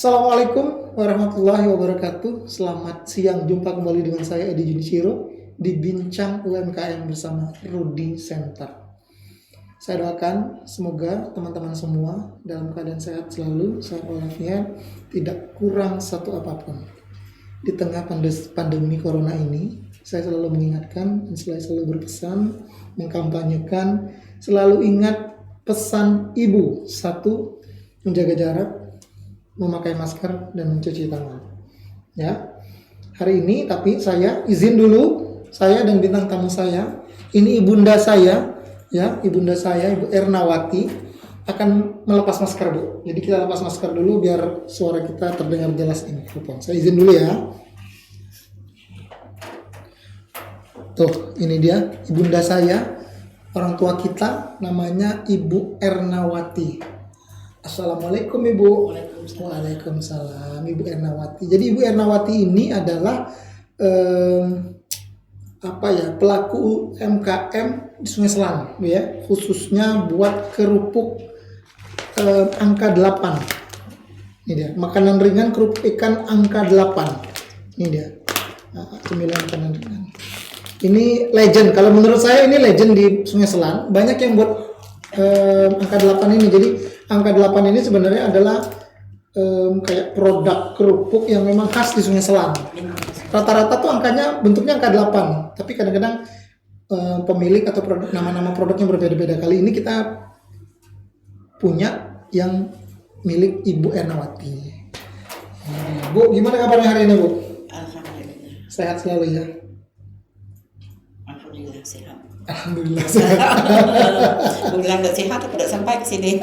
Assalamualaikum warahmatullahi wabarakatuh. Selamat siang, jumpa kembali dengan saya Edi Junichiro di Bincang UMKM bersama Rudi Center. Saya doakan semoga teman-teman semua dalam keadaan sehat selalu, sehat walafiat, tidak kurang satu apapun. Di tengah pandemi corona ini, saya selalu mengingatkan dan selalu berpesan, mengkampanyekan, selalu ingat pesan ibu. Satu, menjaga jarak, memakai masker dan mencuci tangan. Ya. Hari ini tapi saya izin dulu, saya dan bintang tamu saya, ini ibunda saya, ya, ibunda saya Ibu Ernawati akan melepas masker, Bu. Jadi kita lepas masker dulu biar suara kita terdengar jelas di mikrofon. Saya izin dulu ya. Tuh, ini dia ibunda saya, orang tua kita namanya Ibu Ernawati. Assalamualaikum Ibu. Waalaikumsalam Ibu Ernawati. Jadi Ibu Ernawati ini adalah pelaku UMKM di Sungai Selang, ya, khususnya buat kerupuk angka 8. Ini dia, makanan ringan kerupuk ikan angka 8. Ini dia. Cemilan makanan ringan. Ini legend, kalau menurut saya ini legend di Sungai Selang. Banyak yang buat angka 8 ini. Jadi angka 8 ini sebenarnya adalah kayak produk kerupuk yang memang khas di Sungai Selang. Rata-rata tuh angkanya bentuknya angka 8, tapi kadang-kadang pemilik atau produk, nama-nama produknya berbeda-beda. Kali ini kita punya yang milik Ibu Ernawati. Bu, gimana kabarnya hari ini, Bu? Alhamdulillah. Sehat selalu ya? Alhamdulillah sehat. Alhamdulillah sehat. Bilang nggak sehat, tidak sampai ke sini.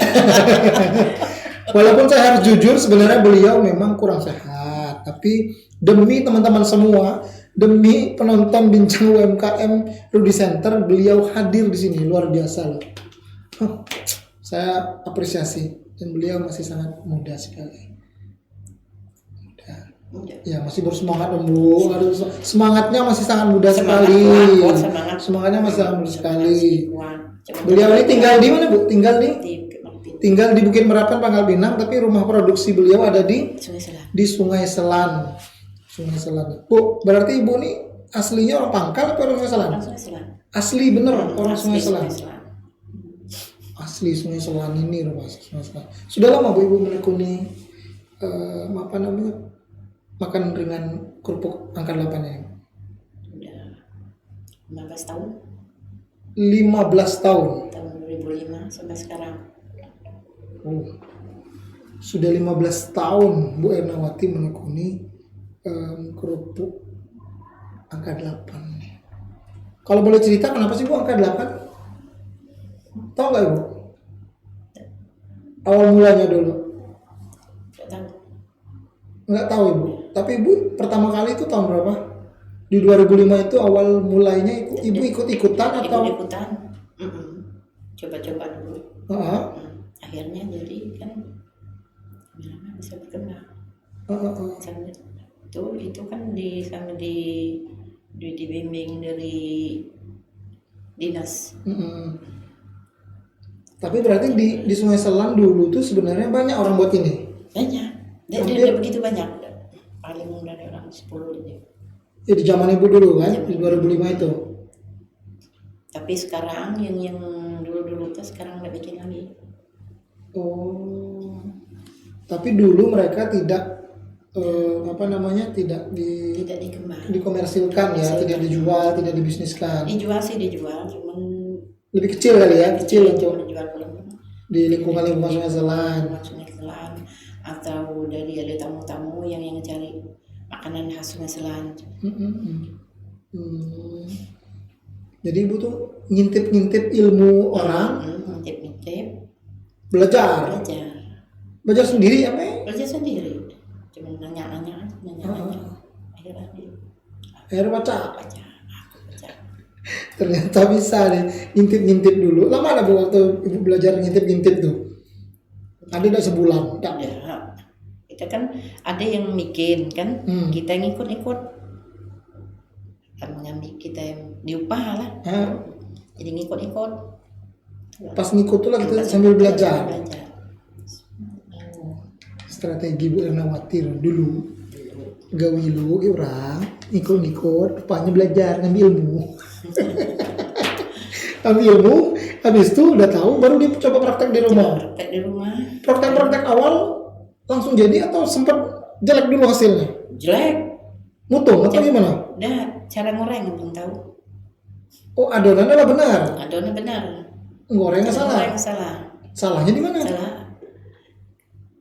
Walaupun saya harus jujur, sebenarnya beliau memang kurang sehat. Tapi demi teman-teman semua, demi penonton Bincang UMKM Rudi Center, beliau hadir di sini, luar biasa loh. Saya apresiasi, dan beliau masih sangat muda sekali. Ya, masih bersemangat dong, Bu. Aduh, semangatnya masih sangat muda sekali. Semangatnya masih sangat muda sekali. Beliau ini tinggal di mana, Bu? Tinggal di Bukit Merapen, Pangkal Pinang, tapi rumah produksi beliau ada di Sungai Selan. Sungai Selan. Bu, berarti Ibu ini aslinya orang Pangkal atau orang Sungai Selan? Asli bener orang Sungai Selan. Asli Sungai Selan ini rumah Sungai Selan. Sudah lama Bu Ibu menekuni makan ringan kerupuk angka 8 ini? Udah 15 tahun. 15 tahun. Tahun 2005 sampai sekarang. Sudah 15 tahun Bu Ernawati menekuni kerupuk angka 8. Kalau boleh cerita kenapa sih Bu angka 8? Tahu nggak Ibu? Awal mulanya dulu? Nggak tahu Ibu. Tapi Ibu pertama kali itu tahun berapa? Di 2005 itu awal mulainya Ibu ikut-ikutan atau? Ikut-ikutan. Coba-coba dulu. Akhirnya jadi kan bisa berkembang. Itu kan dibimbing dari dinas. Tapi berarti di Sungai Selang dulu tuh sebenarnya banyak orang buat ini. Banyak. Dia begitu banyak. Paling dari orang 10 dia. Ya di zaman Ibu dulu kan, di 2005 itu. Tapi sekarang yang dulu tuh sekarang nggak bikin lagi. Oh, tapi dulu mereka tidak tidak dikomersilkan ya, tidak dijual, tidak dibisniskan. Dijual, cuman lebih kecil kali ya, kecil untuk dijual di lingkungan Sungai Selan. Atau dari ada tamu-tamu yang cari makanan khas Sungai Selan. Jadi Ibu tuh ngintip ilmu orang. Ngintip. Belajar sendiri apa ya? Belajar sendiri. Cuma nanya. Akhirnya baca. Ternyata bisa deh, ngintip dulu. Lama ada Bu waktu Ibu belajar ngintip tuh? Ada udah sebulan? Ya, kita kan ada yang bikin kan, kita yang ikut-ikut. Mengambil kita yang diupah lah. Jadi ngikut-ikut. Pas ngikut tuh lah kita sambil belajar. strategi Bu Ernawati dulu gawilu orang ikut-ikut rupanya belajar ngambil ilmu. Ambil ilmu, habis itu udah tahu baru dia coba praktek di rumah. Praktek di rumah. Praktek awal langsung jadi atau sempat jelek dulu hasilnya? Jelek. Mutung atau gimana? Udah cara ngoreng belum tahu. Oh, adonannya lah benar. Adonannya benar. Gorengnya salah. Ngoreng salah. Salahnya di mana? Salah.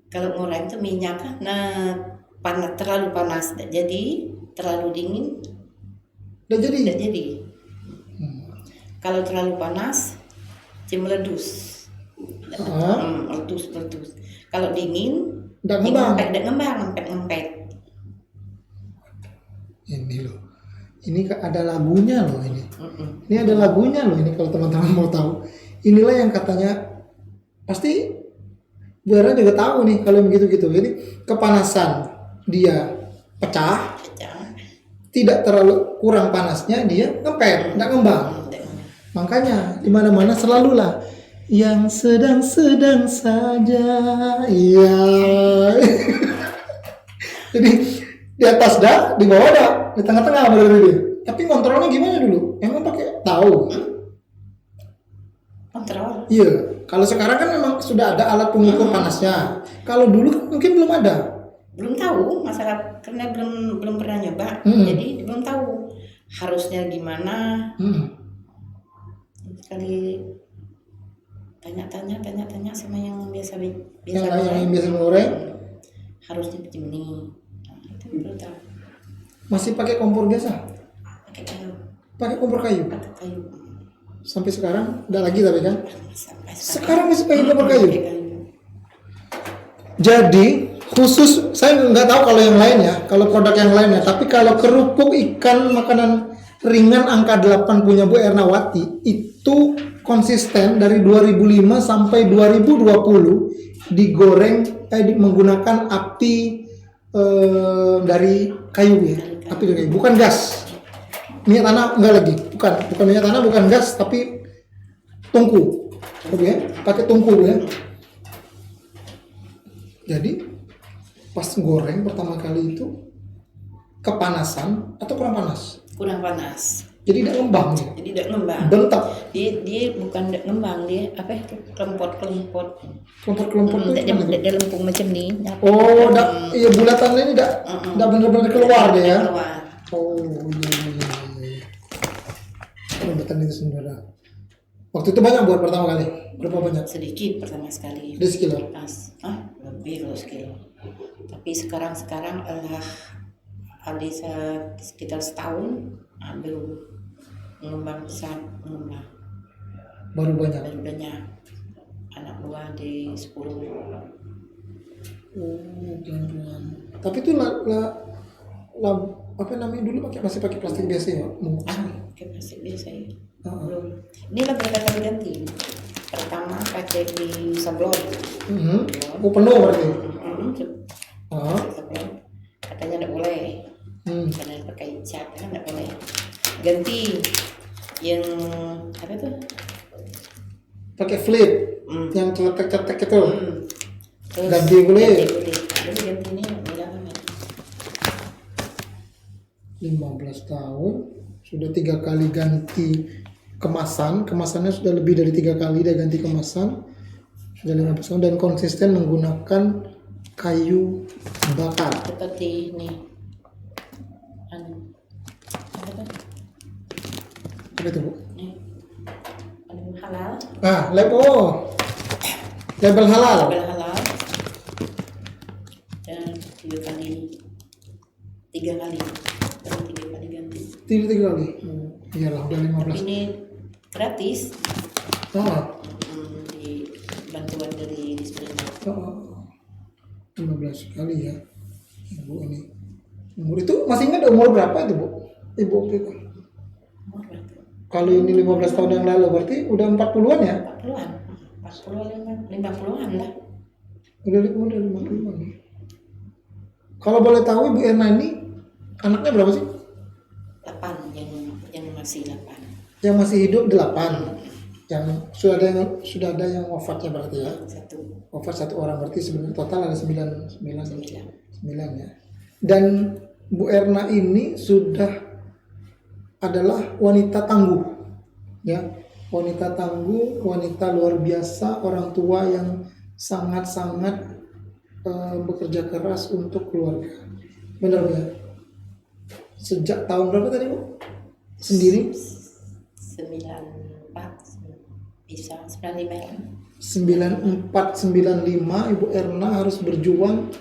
Kalau ngoreng tuh minyak terlalu panas, jadi terlalu dingin, Udah jadi. tidak jadi. Kalau terlalu panas, dia meledus. Meletus. Kalau dingin, Udah ngembang. ngempet. Ini loh. Ini ada lagunya loh ini. Ini ada lagunya loh ini kalau teman-teman mau tahu. Inilah yang katanya pasti Bu Erna juga tahu nih kalau begitu-gitu. Jadi kepanasan dia pecah, tidak terlalu kurang panasnya dia ngempet, tidak ngembang. Makanya di mana-mana selalulah yang sedang-sedang saja. Iya. Jadi di atas dah, di bawah dah, di tengah-tengah berarti dia. Tapi kontrolnya gimana dulu? Emang pakai tahu? Kontrol. Iya. Kalau sekarang kan memang sudah ada alat pengukur panasnya. Kalau dulu kan mungkin belum ada. Belum tahu masalah karena belum pernah nyoba. Jadi belum tahu harusnya gimana. Sekali tanya sama yang biasa Yang biasa goreng harusnya begini. Itu belum tahu. masih pakai kompor biasa? Pakai kayu. Pakai kompor kayu. Pakai kayu. Sampai sekarang enggak lagi tapi kan? Sampai Sekarang masih pakai kompor kayu. pakai kayu. Jadi khusus saya nggak tahu kalau yang lain ya, kalau produk yang lain ya, tapi kalau kerupuk ikan makanan ringan angka 8 punya Bu Ernawati itu konsisten dari 2005 sampai 2020 digoreng menggunakan api dari kayu ya, api dari kayu, bukan gas. Minyak tanah enggak lagi, bukan minyak tanah, bukan gas, tapi tungku, oke ya, pakai tungku ya. Jadi pas goreng pertama kali itu kepanasan atau kurang panas? Kurang panas. Jadi tidak ngembang ya? Jadi tidak ngembang. Bentak. Dia bukan tidak ngembang, dia apa itu kelempot. Kelompok-kelompok itu gimana tuh? Dia lempung macam ni. Oh, iya bulatannya ini tidak benar-benar keluar deh ya? Keluar. Oh iya. Bulatan itu sebenarnya. Waktu itu banyak buat pertama kali? Berapa banyak? Sedikit pertama sekali. Ada sekilo? Lebih kalau sekilo. Tapi sekarang ada sekitar setahun baru mengembang besar, Baru banyak? baru banyak. Anak buah di 10. Oh, jangan. Tapi itu apa namanya dulu masih pakai plastik biasa ya? Pakai plastik biasa ya. Belum. Ini lah berapa kali ganti. Pertama pakai di sablon. Oh, penuh berarti? Sablon. Katanya tidak boleh. Karena pakai cat kan tidak boleh. Ganti yang apa tuh? Pakai flip, yang cetek-cetek itu. Terus Ganti boleh. Ganti ini bilang 15 tahun sudah 3 kali ganti kemasannya sudah lebih dari 3 kali dia ganti kemasan, sudah 15 tahun dan konsisten menggunakan kayu bakar seperti ini. apa itu Bu? Halal. Label halal. Label halal. Dan 3 kali ganti. 3 kali. Iyalah udah 15. Ini gratis. Di bantuan dari Dispenser. 15 kali ya. Ibu ini. Umur itu masih ingat umur berapa itu Bu? Ibu waktu itu. Umur berapa? Kalau ini 15 tahun yang lalu berarti udah 40-an ya? 50-an lah. Udah 50-an. Kalau boleh tahu Ibu Erna ini anaknya berapa sih? 8 yang masih 8. Yang masih hidup 8. yang sudah ada yang wafatnya berarti ya. Wafat 1 orang, berarti sebenarnya total ada 9 ya. Dan Bu Erna ini sudah adalah wanita tangguh ya. Wanita tangguh, wanita luar biasa, orang tua yang sangat-sangat bekerja keras untuk keluarga. Benar ya? Sejak tahun berapa tadi Bu? Sendiri? 9495 Ibu Erna harus berjuang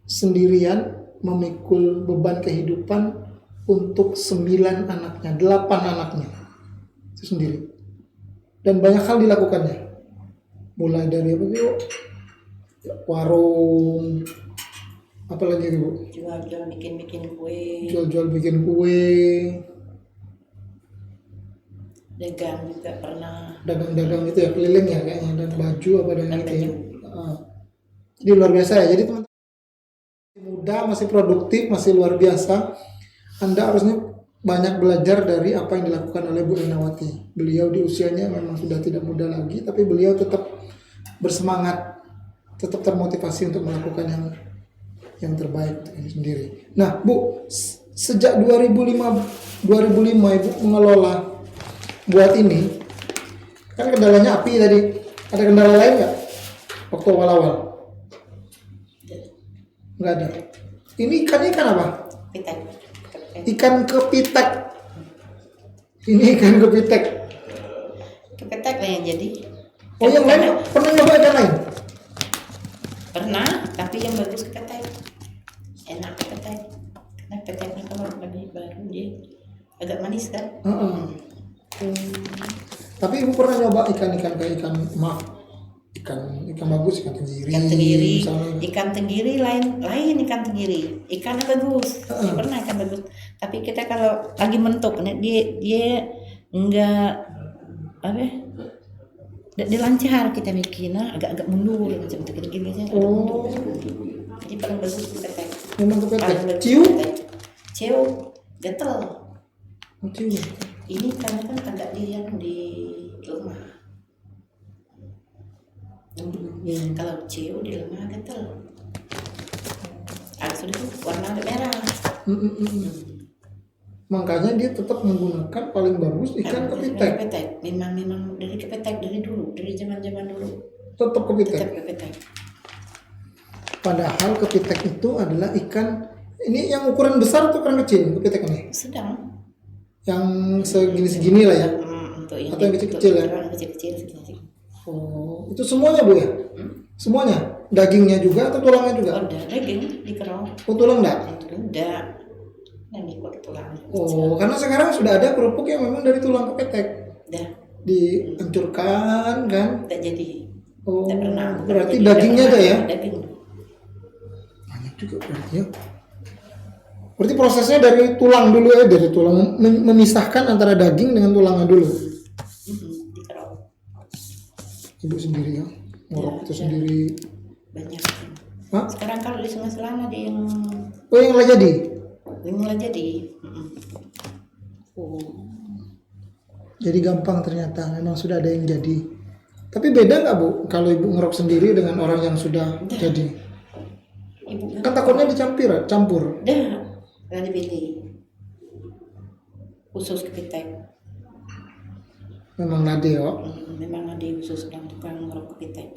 sendirian memikul beban kehidupan untuk 9 anaknya, 8 anaknya itu sendiri. Dan banyak hal dilakukannya. Mulai dari apa Bu? Warung, apalagi Bu? Jual-jual bikin kue. Jual-jual bikin kue. Dagang juga pernah. Dagang-dagang itu ya, keliling ya kayaknya, dan baju apa dengan itu ya. Jadi luar biasa ya. Jadi teman-teman muda, masih produktif, masih luar biasa. Anda harusnya banyak belajar dari apa yang dilakukan oleh Bu Ernawati. Beliau di usianya memang sudah tidak muda lagi, tapi beliau tetap bersemangat, tetap termotivasi untuk melakukan yang terbaik untuk ini sendiri. Nah, Bu, sejak 2005 Ibu mengelola buat ini, kan kendalanya api tadi. Ada kendala lain nggak waktu awal-awal? Nggak ada. Ini ikan apa? Pitek. Ikan kepitek. Ini ikan kepitek. Kepitek lah yang jadi. Oh, yang lain pernah nyoba ikan lain? Pernah, tapi yang bagus kepitek. Enak kepitek. Karena kepiteknya kalau lebih baru dia agak manis kan. Tapi Ibu pernah nyoba ikan-ikan kayak ikan bagus, ikan tenggiri. Ikan tenggiri lain ikan tenggiri. Ikan yang bagus. Saya pernah ikan bagus. Tapi kita kalau lagi mentok, dia enggak apa? Dia lancar kita bikin, agak mundur macam itu gini aja. Jadi paling bagus kepitek. Memang kepitek. Ciu gatel. Ciu. Ini karena kan agak dilihat di rumah. Kalau ciu di rumah gatel. Sudah itu warna merah. Makanya dia tetap menggunakan paling bagus ikan kepitek. Memang dari kepitek dari dulu, dari zaman dulu. Tetap kepitek. Padahal kepitek itu adalah ikan, ini yang ukuran besar atau ukuran kecil kepitek ini? Sedang. Yang segini lah ya? Atau yang kecil-kecil ya? Kecil-kecil. Oh, itu semuanya Bu ya? Semuanya? Dagingnya juga atau tulangnya juga? Oh, udah daging dikerok. Oh, tulang enggak? Udah. Yang dibuat tulang. Oh, karena sekarang sudah ada kerupuk yang memang dari tulang kepitek. Udah. Dihancurkan kan? Tidak jadi. Oh, tidak pernah. Berarti dagingnya ada ya? Daging. Banyak juga berarti ya. Berarti prosesnya dari tulang dulu ya, dari tulang memisahkan antara daging dengan tulangnya dulu. Dikerok. Ibu sendiri ya, ngorok itu sendiri. Banyak. Hah? Sekarang kalau di Sungai Selana ada yang. Oh, yang lah jadi. Yang lah jadi. Oh. Jadi gampang ternyata, memang sudah ada yang jadi. Tapi beda nggak Bu, kalau Ibu ngerok sendiri dengan orang yang sudah jadi? Ibu kan takutnya campur. Dah. Ada pilih khusus kepitek. Memang ada ya? Memang ada khusus yang tukang ngerok kepitek.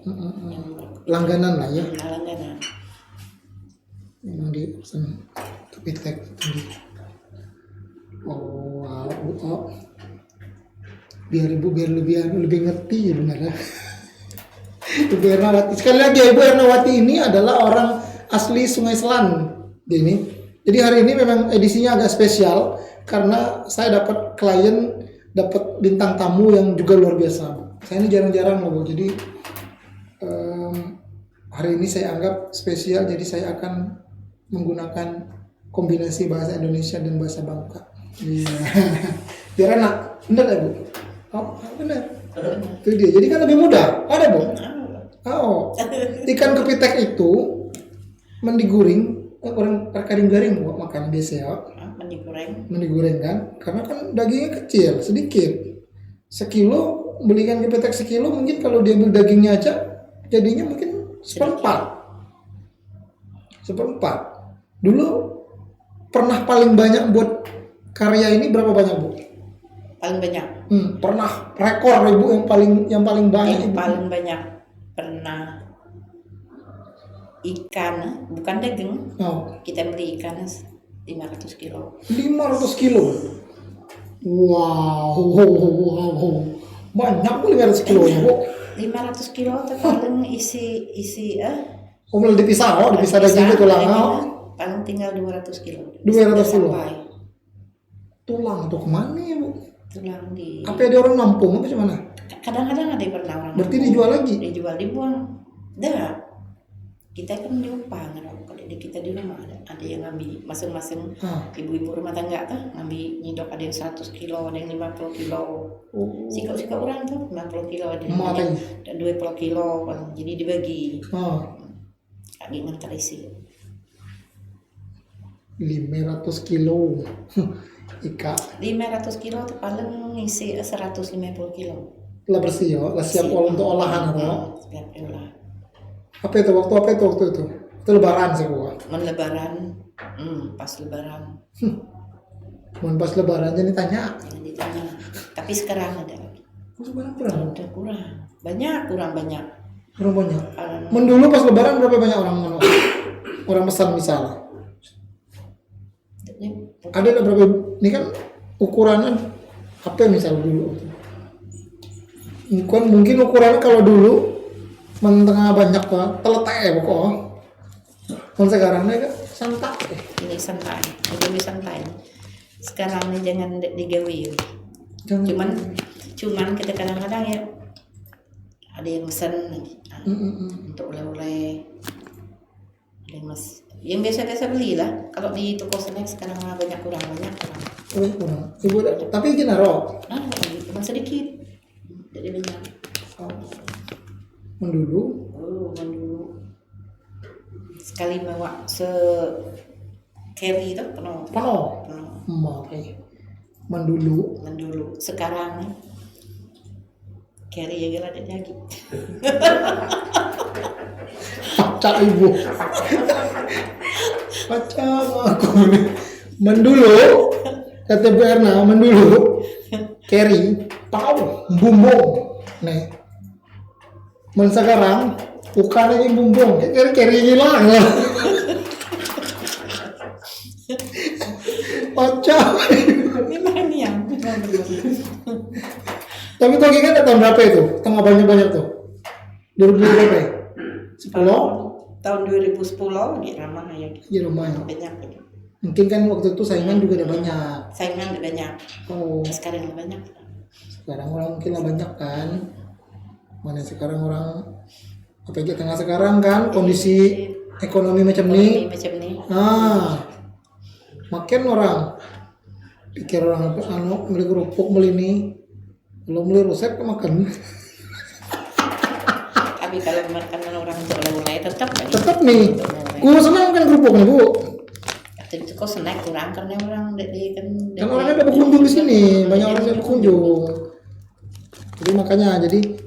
Langganan lah ya? Langganan. Memang di pesan kepitek sendiri. Oh, wow. Biar lebih ngerti ya benar ya. Ibu Ernawati. Sekali lagi Ibu Ernawati ini adalah orang asli Sungai Selan. Ini. Jadi hari ini memang edisinya agak spesial karena saya dapat bintang tamu yang juga luar biasa. Saya ini jarang-jarang loh, jadi hari ini saya anggap spesial. Jadi saya akan menggunakan kombinasi bahasa Indonesia dan bahasa Bangka. Iya, biar enak. Bener ya Bu? Oh, bener. Itu dia. Jadi kan lebih mudah. Ada Bu? Oh, ikan kepitek itu mendigoreng. Orang terkadang garing buat makan biasa ya. Mending goreng kan, karena kan dagingnya kecil sedikit. 1 kilo belikan kepiting sekilo, mungkin kalau diambil dagingnya aja jadinya mungkin seperempat. Dulu pernah paling banyak buat karya ini berapa banyak, Bu? Paling banyak. Pernah rekor Ibu yang paling banyak Yang Ibu? paling banyak pernah ikan, bukan daging. Oh, Kita beli ikan 500 kilo. 500 kilo. Wow. Banyak Bu 500 kilo ya, Bu. 500 kilo itu paling isi Oh, boleh dipisah daging itu tulang. paling tinggal 200 kilo. 200 kilo. Sampai Tulang tuh kemana ya, Bu? tulang di. Apa ada orang nampung apa gimana? Kadang-kadang ada yang pernah orang. Berarti nampung. dijual lagi? Dijual, dibuang. Dah. Kita kan di Upang, kalau kita di rumah ada yang ngambil masing-masing ibu-ibu rumah tangga tuh ngambil nyidok, ada yang 100 kilo, ada yang 50 kilo. Sikap orang tuh 50 kilo, ada yang 20 kilo, jadi dibagi. Kaki ngantar isi. 500 kilo. Ika. 500 kilo tuh paling ngisi 150 kilo. Lah bersih ya, lah siap untuk olahan atau? Siap olah. Apa itu waktu itu? Itu lebaran sih gua. Lebaran, pas lebaran. Pas lebaran jadi tanya. Jangan ditanya. Tapi sekarang ada lagi. Sekarang kurang. Udah kurang. Banyak. Kurang banyak. Dulu pas lebaran berapa banyak orang pesan misalnya? Ada berapa? Ini kan ukurannya apa misal dulu? Mungkin ukurannya kalau dulu mentengah banyak tuh teletek ya pokoknya. Kalau sekarang ini kan santai. Ini santai, lebih santai. Sekarang ini jangan digawi. Cuman kita kadang-kadang ya ada yang pesan untuk oleh-oleh. Ada yang biasa-biasa beli lah. Kalau di toko snack sekarang banyak kurang. Ibu, tapi izin naruh. Cuma sedikit. Jadi banyak. Mendulu. Sekali bawa carry itu penuh. Mendulu. Sekarang carry ya gila ada lagi. Pacak Ibu. Pacak aku nih. Mendulu kata Bu Erna, carry tahu bumbung nih. Sekarang bukan lagi bumbung, carry hilang. Pacak. Ini yang Tapi tuh kan tahun berapa itu? Tengah banyak tuh. 2000 berapa ya? 10? Tahun 2010 di ramah ya. Di rumah ya. Banyak. Mungkin kan waktu itu saingan juga ada banyak. Saingan ada banyak. Sekarang ada banyak. Sekarang orang mungkin lah banyak kan. Mana sekarang orang apalagi tengah sekarang kan kondisi ekonomi macam ini. Makin orang pikir orang beli kerupuk beli ini. Kalau beli resep makan. Tapi kalau makan orang untuk oleh-oleh tetap nih. Gua senang kan kerupuk nih, Bu. Itu kok senang kurang karena orang kan orangnya ada berkunjung di sini, banyak orang yang berkunjung. Jadi makanya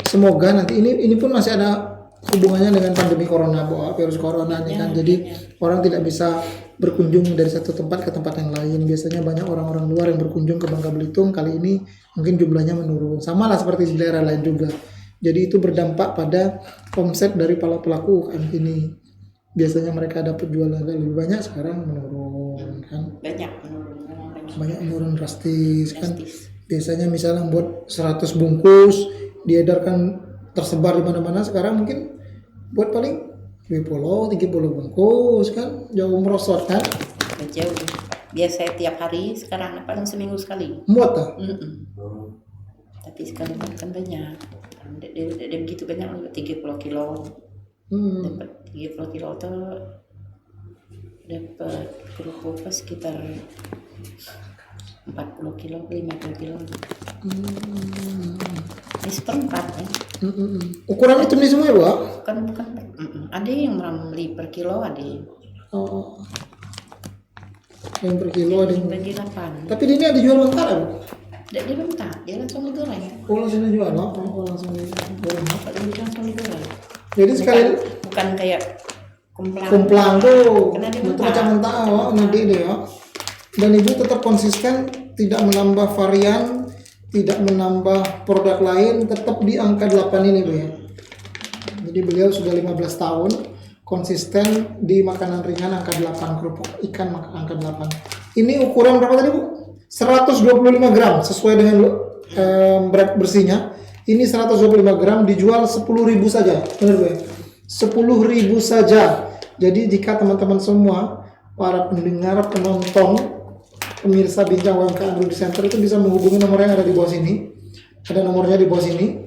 semoga nanti ini pun masih ada hubungannya dengan pandemi corona, virus corona ini kan. Jadi orang tidak bisa berkunjung dari satu tempat ke tempat yang lain. Biasanya banyak orang-orang luar yang berkunjung ke Bangka Belitung. Kali ini mungkin jumlahnya menurun. Sama lah seperti di daerah lain juga. Jadi itu berdampak pada omset dari para pelaku UKM ini. Biasanya mereka dapat jualan lebih banyak, sekarang menurun kan. Banyak menurun drastis kan. Biasanya misalnya buat 100 bungkus diedarkan tersebar di mana-mana, sekarang mungkin buat paling 20-30 bungkus kan, jauh merosot kan. Jauh. Biasa tiap hari, sekarang paling seminggu sekali. Muat tak? Tapi sekali makan banyak. Dia begitu banyak, 30 kilo. Dapat 30 kilo tuh dapat kerupuk sekitar 40 kilo, 50 kilo. Ini seperempat ya. Ukuran itu nih semua ya, Bu? Bukan. Ada yang beli per kilo, ada. Yang per kilo ada yang bagi 8. Tapi ini dijual mentah, Bu? Dia mentah, dia langsung digoreng. Oh langsung dijual, oh langsung digoreng. Kalau dia langsung digoreng. Jadi sekali Bukan kayak kumplang. kumplang tuh Karena dia itu mentah. macam mentah, oh nanti deh ya. Dan ibu tetap konsisten, tidak menambah varian, tidak menambah produk lain, tetap di angka 8 ini Bu ya. Jadi beliau sudah 15 tahun konsisten di makanan ringan angka 8, kerupuk ikan angka 8. Ini ukuran berapa tadi Bu? 125 gram sesuai dengan berat bersihnya. Ini 125 gram dijual 10.000 saja. Benar Bu ya? 10.000 saja. Jadi jika teman-teman semua para pendengar, penonton, pemirsa Bincang UMKM Rudi Center itu bisa menghubungi nomor yang ada di bawah sini. Ada nomornya di bawah sini.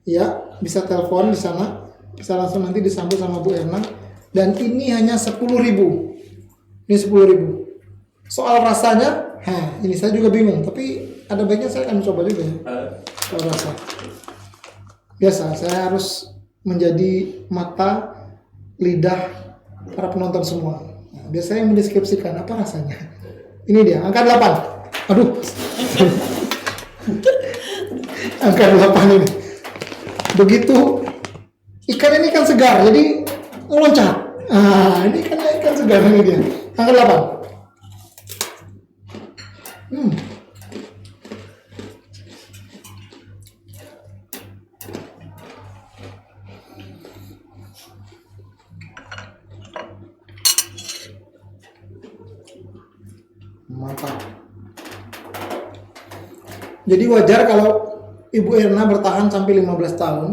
Ya, bisa telepon di sana. Bisa langsung nanti disambut sama Bu Erna. Dan ini hanya 10.000. Ini 10.000. Soal rasanya, ini saya juga bingung. Tapi ada baiknya saya akan coba juga ya. Soal rasa. Biasa, saya harus menjadi mata, lidah para penonton semua. Nah, biasanya yang mendeskripsikan apa rasanya. Ini dia, angka 8. Aduh. Angka 8 ini. Begitu ikan ini kan segar, jadi meloncat. Ini kan ikan segar ini dia. Angka 8. Mantap. Jadi wajar kalau Ibu Erna bertahan sampai 15 tahun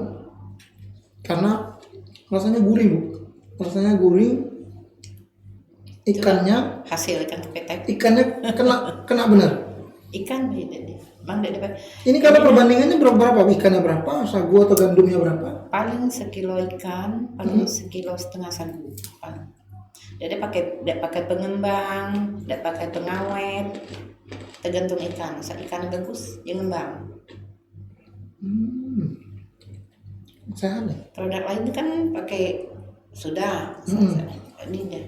karena rasanya gurih Bu. Rasanya gurih. Ikannya Hasil ikan kepetek. Ikannya kena benar. Ikan beda dia. Bang dia dapat. Ini kalau perbandingannya berapa? Ikannya berapa? Sagu atau gandumnya berapa? Paling sekilo ikan, paling sekilo setengah sagu. Paling. Dia pakai pengembang, dia pakai pengawet, tergantung ikan. Ikan bagus, dia ngembang. Sehat ya? Produk lain kan pakai sudah, ini dia,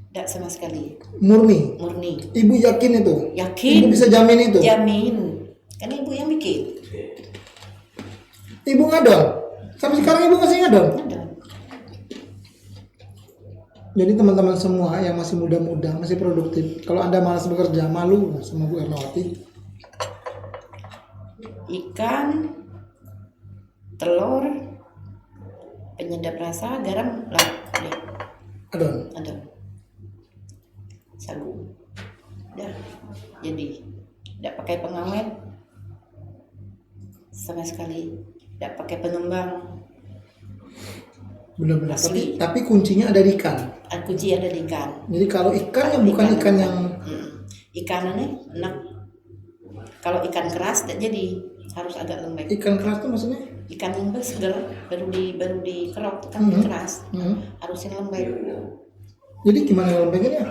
tidak sama sekali. Murni. Ibu yakin itu? Yakin. Ibu bisa jamin itu? Jamin. Kan ibu yang bikin. Ibu ngadon? Sampai sekarang ibu masih ngadon? Ada. Jadi teman-teman semua yang masih muda-muda, masih produktif, kalau Anda malas bekerja, malu sama Bu Ernawati. Ikan, telur, penyedap rasa, garam, lah, deh. Adon. Sagu. Dah. Jadi, tidak pakai pengawet sama sekali, tidak pakai pengembang. Benar-benar. Tapi kuncinya ada di ikan. Kunci ada di ikan. Jadi kalau ikannya bukan ikan yang ikannya enak. Kalau ikan keras tidak jadi, harus agak lembek. Ikan keras itu maksudnya? Ikan yang segar baru dikerok kan keras. Harus yang lembek. Jadi gimana lembeknya?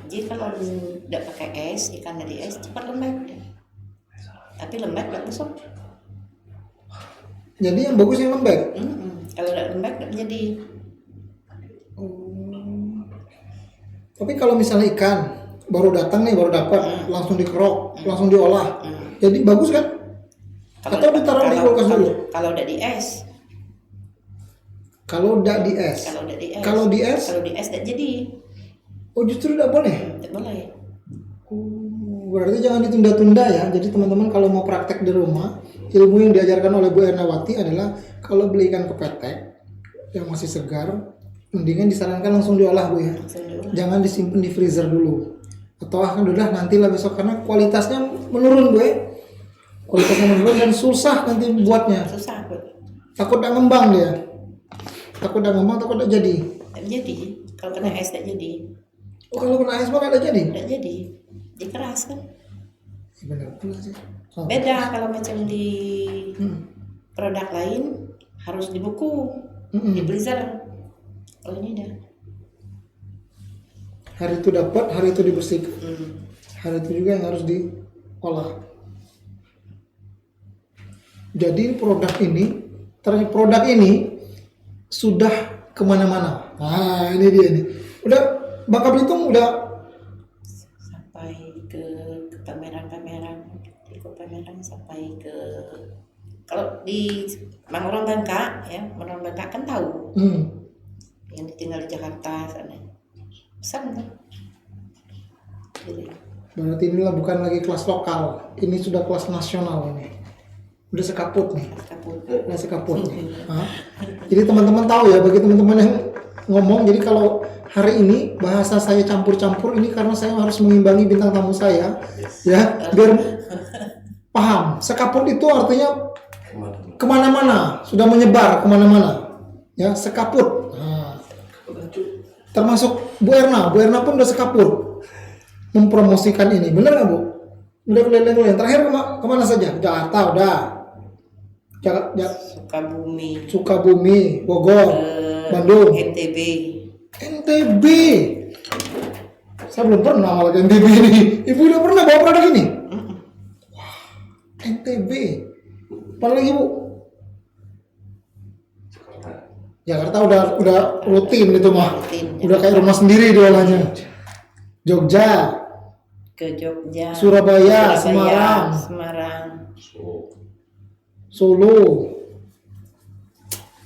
Jadi kalau tidak pakai es, ikan dari es cepat lembek. Tapi lembek tidak besok. Jadi yang bagus yang lembek. Kalau tidak lembek tidak jadi. Tapi kalau misalnya ikan baru datang nih, baru dapat, langsung dikerok, langsung diolah. Jadi bagus kan? Atau ditaruh di kulkas dulu? Kalau udah di es. Kalau udah di es. Kalau di es tidak jadi. Oh justru tidak boleh. Tidak boleh. Berarti jangan ditunda-tunda ya. Jadi teman-teman kalau mau praktek di rumah, ilmu yang diajarkan oleh Bu Ernawati adalah kalau beli ikan kepetek yang masih segar, mendingan disarankan langsung diolah Bu ya. Jangan disimpan di freezer dulu. Atau udah nantilah besok karena kualitasnya menurun Bu ya. Kualitasnya menurun dan susah nanti buatnya. Susah Bu. Takut tak ngembang dia. Takut tak jadi. Tak jadi. Kalau kena es tak jadi. Oh kalau kena es malah tak jadi? Tak jadi. Dia keras kan. Benar pula sih. Beda kalau macam di produk lain harus dibeku, di freezer. Kalau ini dah. Hari itu dapat, hari itu dibersihkan. Hari itu juga yang harus diolah. Jadi produk ini sudah kemana-mana. Nah ini dia nih. Udah Bangka Belitung udah sampai ke pameran-pameran. ikut pameran sampai ke, kalau di orang Bangka ya, orang Bangka kan tahu yang tinggal di Jakarta sana, pesan kan. Jadi, Berarti inilah bukan lagi kelas lokal, ini sudah kelas nasional ini. Udah sekaput nih. Udah sekaput nih. Hah? Jadi teman-teman tahu ya, bagi teman-teman yang ngomong, jadi kalau hari ini bahasa saya campur-campur ini karena saya harus mengimbangi bintang tamu saya, ya, biar paham. Sekaput itu artinya kemana-mana, sudah menyebar kemana-mana, ya, sekaput. Nah, termasuk Bu Erna pun udah sekaput mempromosikan ini, bener nggak Bu? Udah keliling-keliling. Terakhir kemana saja? Jakarta udah, Sukabumi, Bogor, Bandung, NTB. Saya belum pernah malah ke NTB ini. Ibu udah pernah bawa produk ini? Wah, NTB. Apa lagi Bu? Jakarta udah rutin itu mah. Udah kayak rumah sendiri diolahnya. Jogja, ke Jogja, Surabaya, Semarang, Solo,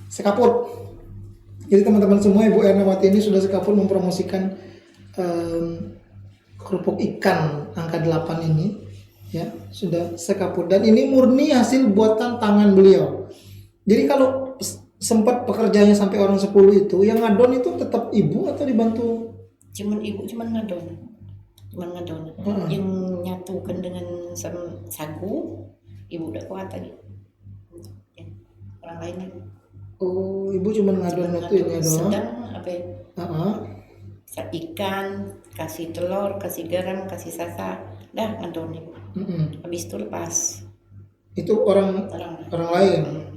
sekaput. Jadi teman-teman semua, Ibu Ernawati ini sudah sekaput mempromosikan kerupuk ikan angka 8 ini, ya, sudah sekaput. Dan ini murni hasil buatan tangan beliau. Jadi kalau sempat pekerjaannya sampai orang 10 itu, yang ngadon itu tetap ibu atau dibantu? Cuman ngadon. Yang nyatukan dengan sagu, ibu udah kuat lagi. Ya, orang lain itu. Oh, ibu cuma ngadon itu ini doang. Sedang apa ya? Ikan, kasih telur, kasih garam, kasih sasa, dah ngadon ibu. Habis itu lepas. Itu orang lain.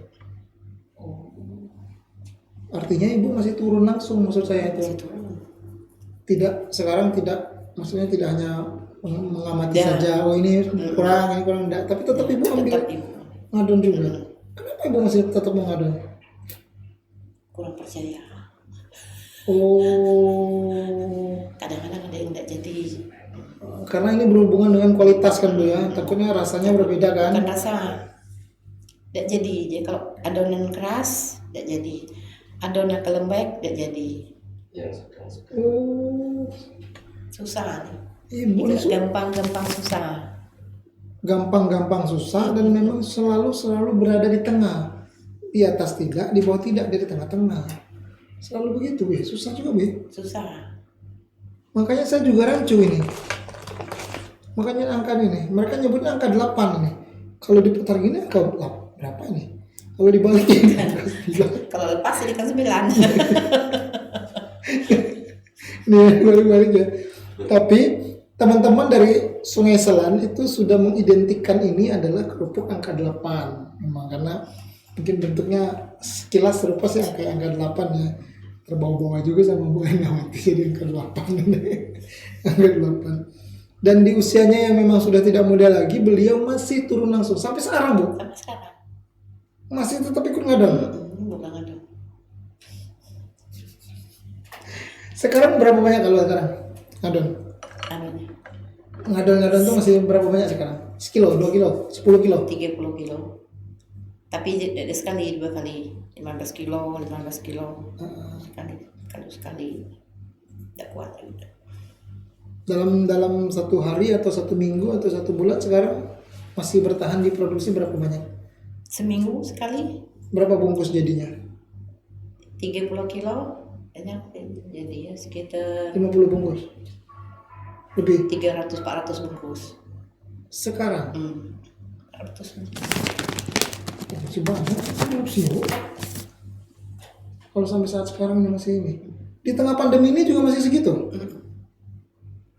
Artinya ibu masih turun langsung, maksud saya itu. Sekarang tidak, maksudnya tidak hanya mengamati saja, oh ini kurang, enggak, tapi tetap ibu ambil ngadon juga. Kenapa ibu masih tetap mengadon? Kurang percaya. Oh. Kadang-kadang ada yang enggak jadi. Karena ini berhubungan dengan kualitas kan Bu ya, takutnya rasanya berbeda kan? Bukan rasa, enggak jadi. Jadi kalau adonan keras enggak jadi, adonan kelembek enggak jadi. Susah nih. Itu gampang susah. Gampang susah dan memang selalu berada di tengah. Di atas tidak, di bawah tidak, di tengah-tengah. Selalu begitu, Bu. Susah juga, Bu. Susah. Makanya saya juga rancu ini. Makanya angka ini. Mereka nyebutnya angka 8 ini. Kalau diputar gini angka berapa ini? Kalau dibalikin kalau lepas jadi kan 9. Nih balik ya. Tapi teman-teman dari Sungai Selan itu sudah mengidentikan ini adalah kerupuk angka 8. Memang karena mungkin bentuknya sekilas serupa sih kayak angka 8 ya. Terbawa-bawa juga sama Bu Ernawati jadi angka 8. Angka 8. Dan di usianya yang memang sudah tidak muda lagi, beliau masih turun langsung sampai sekarang, Bu. Sampai sekarang. Masih tetap ikut ngadon. Bukan ngadon. Sekarang berapa banyak kalau sekarang ngadon? Ngadon tuh masih berapa banyak sekarang? Sekilo, 2 kilo, 10 kilo? 30 kilo. Tapi ada sekali, 2 kali, 15 kilo. Sekali. Tidak kuat. Dalam satu hari atau 1 minggu atau 1 bulan sekarang masih bertahan di produksi berapa banyak? Seminggu sekali. Berapa bungkus jadinya? 30 kilo. Banyak, jadi ya sekitar 50 bungkus. Lebih 300-400 bungkus. Sekarang? 400 bungkus. Masih banyak sih, Bu. Kalau sampai saat sekarang ini masih ini. Di tengah pandemi ini juga masih segitu?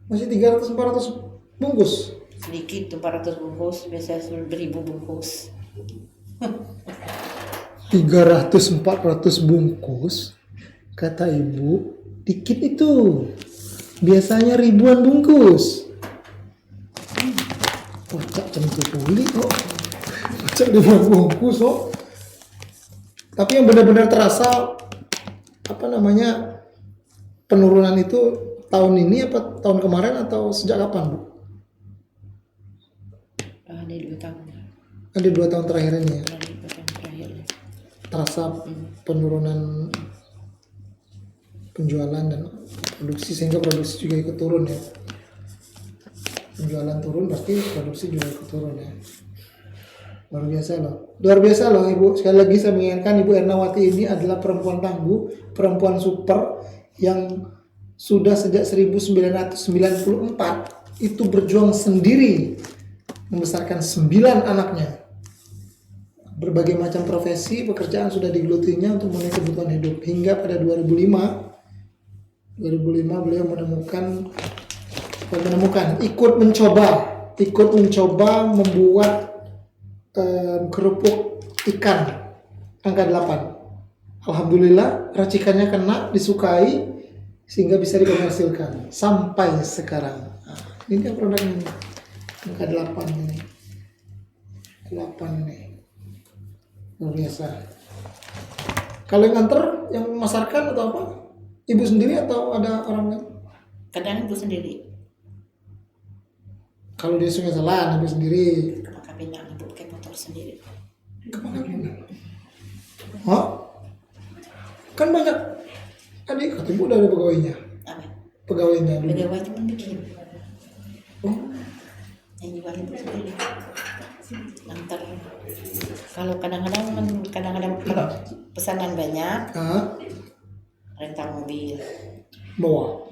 Masih 300-400 bungkus? Sedikit tuh 400 bungkus, biasanya 1000 bungkus. 300-400 bungkus? Kata ibu, dikit itu. Biasanya ribuan bungkus. Kocak cengkupuli kok. Kocak 5 bungkus kok. Tapi yang benar-benar terasa penurunan itu tahun ini apa tahun kemarin atau sejak kapan, Bu? Ada 2 tahun. Ada 2 tahun terakhir ini ya. Ada 2 tahun terakhir. Terasa penurunan penjualan dan produksi, sehingga produksi juga ikut turun ya. Penjualan turun pasti produksi juga ikut turun ya. Luar biasa loh Ibu. Sekali lagi saya mengingatkan Ibu Ernawati ini adalah perempuan tangguh, perempuan super yang sudah sejak 1994 itu berjuang sendiri membesarkan 9 anaknya. Berbagai macam profesi, pekerjaan sudah digelutinya untuk memenuhi kebutuhan hidup. Hingga pada 2005 beliau ikut mencoba membuat kerupuk ikan angka 8. Alhamdulillah racikannya kena, disukai, sehingga bisa dikomersilkan sampai sekarang. Nah, ini kan produknya nih. Angka 8 ini. 8 nih. Luar biasa. Kalau yang nganter, yang memasarkan atau apa? Ibu sendiri atau ada orang lain? Kadang Ibu sendiri. Kalau di Sungai Salan, Ibu sendiri. Maka pindah Ibu pakai motor sendiri. Kemana pindah? Hah? Kan banyak. Adik, kata Ibu udah ada pegawainya. Apa? Pegawainya dulu. Pegawai cuma bikin. Oh, Yang jual Ibu sendiri. Nanti kalau kadang-kadang kalau pesanan banyak, rental mobil. bawa.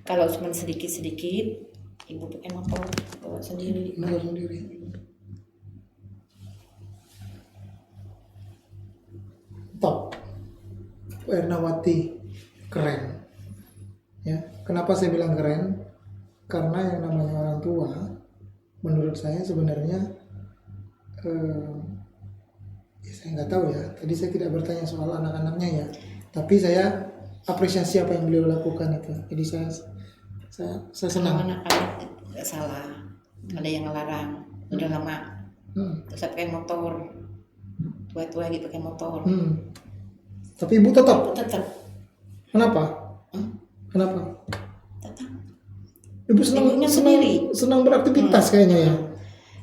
Kalau cuma sedikit-sedikit, Ibu pakai motor bawa sendiri. Motor sendiri. Top. Bu Ernawati keren. Ya, kenapa saya bilang keren? Karena yang namanya orang tua, menurut saya sebenarnya, ya saya nggak tahu ya. Tadi saya tidak bertanya soal anak-anaknya ya. Tapi saya apresiasi apa yang beliau lakukan itu. Jadi saya senang. Anak-anak nggak salah. Ada yang ngelarang. Udah lama. Terus saya pakai motor. Tua-tua gitu pakai motor. Tapi Ibu tetap. Tetap. Kenapa? Tetap. Ibu Ibunya sendiri. senang beraktivitas kayaknya ya.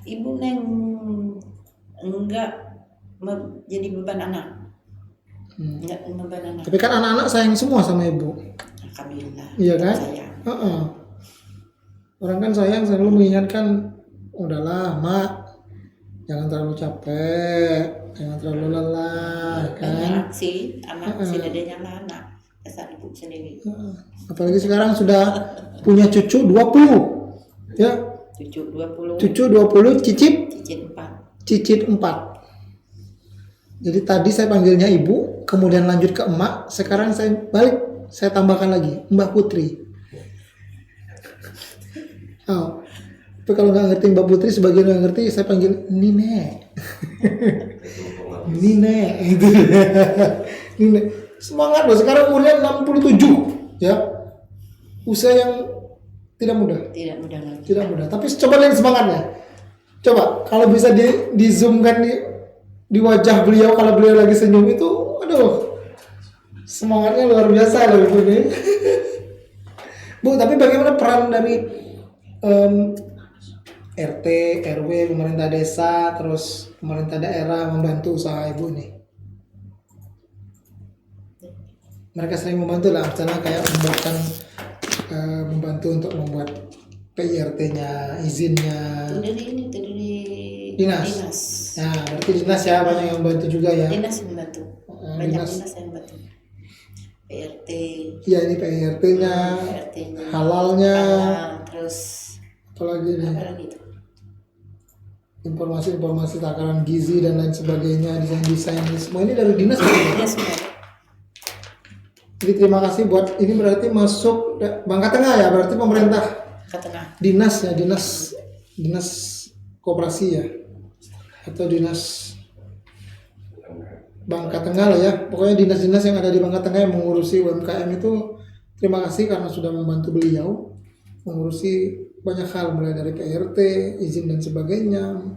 Ibu neng enggak jadi beban anak. Enggak beban anak. Tapi kan anak-anak sayang semua sama Ibu. Alhamdulillah. Iya kan? Sayang. Orang kan sayang selalu mengingatkan, udahlah Mak, jangan terlalu capek, jangan terlalu lelah, kan? Anak sih dadanya anak. Asal Ibu sendiri. Apalagi sekarang sudah punya cucu 20, ya? Cucu 20. Cucu 20, cicit 4. Jadi tadi saya panggilnya Ibu, kemudian lanjut ke Emak, sekarang saya balik, saya tambahkan lagi Mbak Putri. Tapi kalau nggak ngerti Mbak Putri, sebagian nggak ngerti, saya panggil Nine. Nine itu. Nine. Semangat loh, sekarang umurnya 67 ya. Usia yang tidak mudah. Tidak mudah lagi. Tidak mudah, tapi coba lihat semangatnya. Coba kalau bisa di zoomkan di wajah beliau, kalau beliau lagi senyum itu, aduh, semangatnya luar biasa loh Ibu ini. Bu, tapi bagaimana peran dari RT, RW, pemerintah desa, terus pemerintah daerah membantu usaha Ibu nih? Mereka sering membantu lah, misalnya kayak membantu untuk membuat PIRT-nya, izinnya. Itu dari Dinas. Ya, berarti dinas ya, banyak yang membantu juga ya. Dinas membantu. Banyak dinas yang membantu. PRT. Iya, ini PIRT-nya, halalnya, terus apalagi nih? apa lagi itu? Informasi-informasi takaran gizi dan lain sebagainya, desain-desain, semua ini dari dinas. Dinas semua. Jadi terima kasih buat ini, berarti masuk Bangka Tengah ya, berarti pemerintah. Tengah. Dinas ya, dinas koperasi ya, atau dinas Bangka Tengah lah ya. Pokoknya dinas-dinas yang ada di Bangka Tengah yang mengurusi UMKM itu, terima kasih karena sudah membantu beliau mengurusi banyak hal, mulai dari PRT, izin dan sebagainya,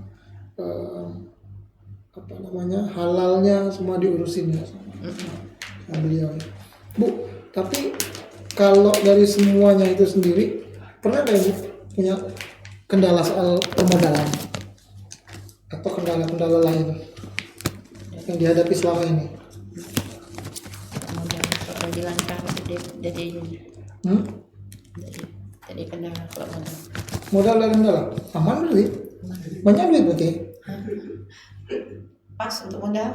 halalnya semua diurusin ya sama beliau. Bu, tapi kalau dari semuanya itu sendiri, pernah nggak Ibu punya kendala soal permodalan? atau kendala-kendala lain yang dihadapi selama ini? modal kalau dilancar dari Hmm? dari kendala kalau modal. Modal dan kendala aman berarti? Banyak duit berarti? Pas untuk modal.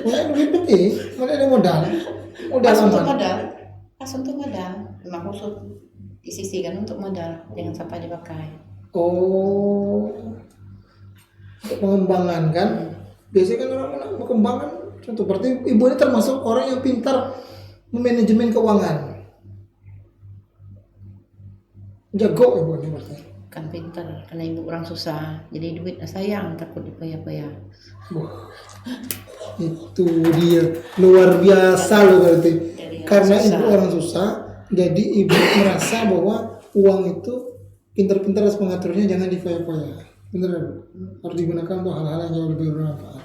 Banyak duit berarti? Mana ada modal? Modal Pas untuk aman. modal. Pas untuk modal. Memang khusus disisihkan untuk modal, jangan sampai dipakai. Oh, untuk pengembangan kan? Biasanya kan orang pengembangan contoh berarti ibu ini termasuk orang yang pintar memanajemen keuangan. Jago ibu ini berarti. Kan pinter karena ibu orang susah, jadi duit sayang takut dipoya-poya. Wah, itu dia luar biasa loh berarti. Dari orang Karena susah. ibu orang susah, jadi ibu merasa bahwa uang itu pintar-pintar harus mengaturnya, jangan difoya-foya. Bener ya, Bu? Harus digunakan untuk hal-hal yang jauh lebih bermanfaat.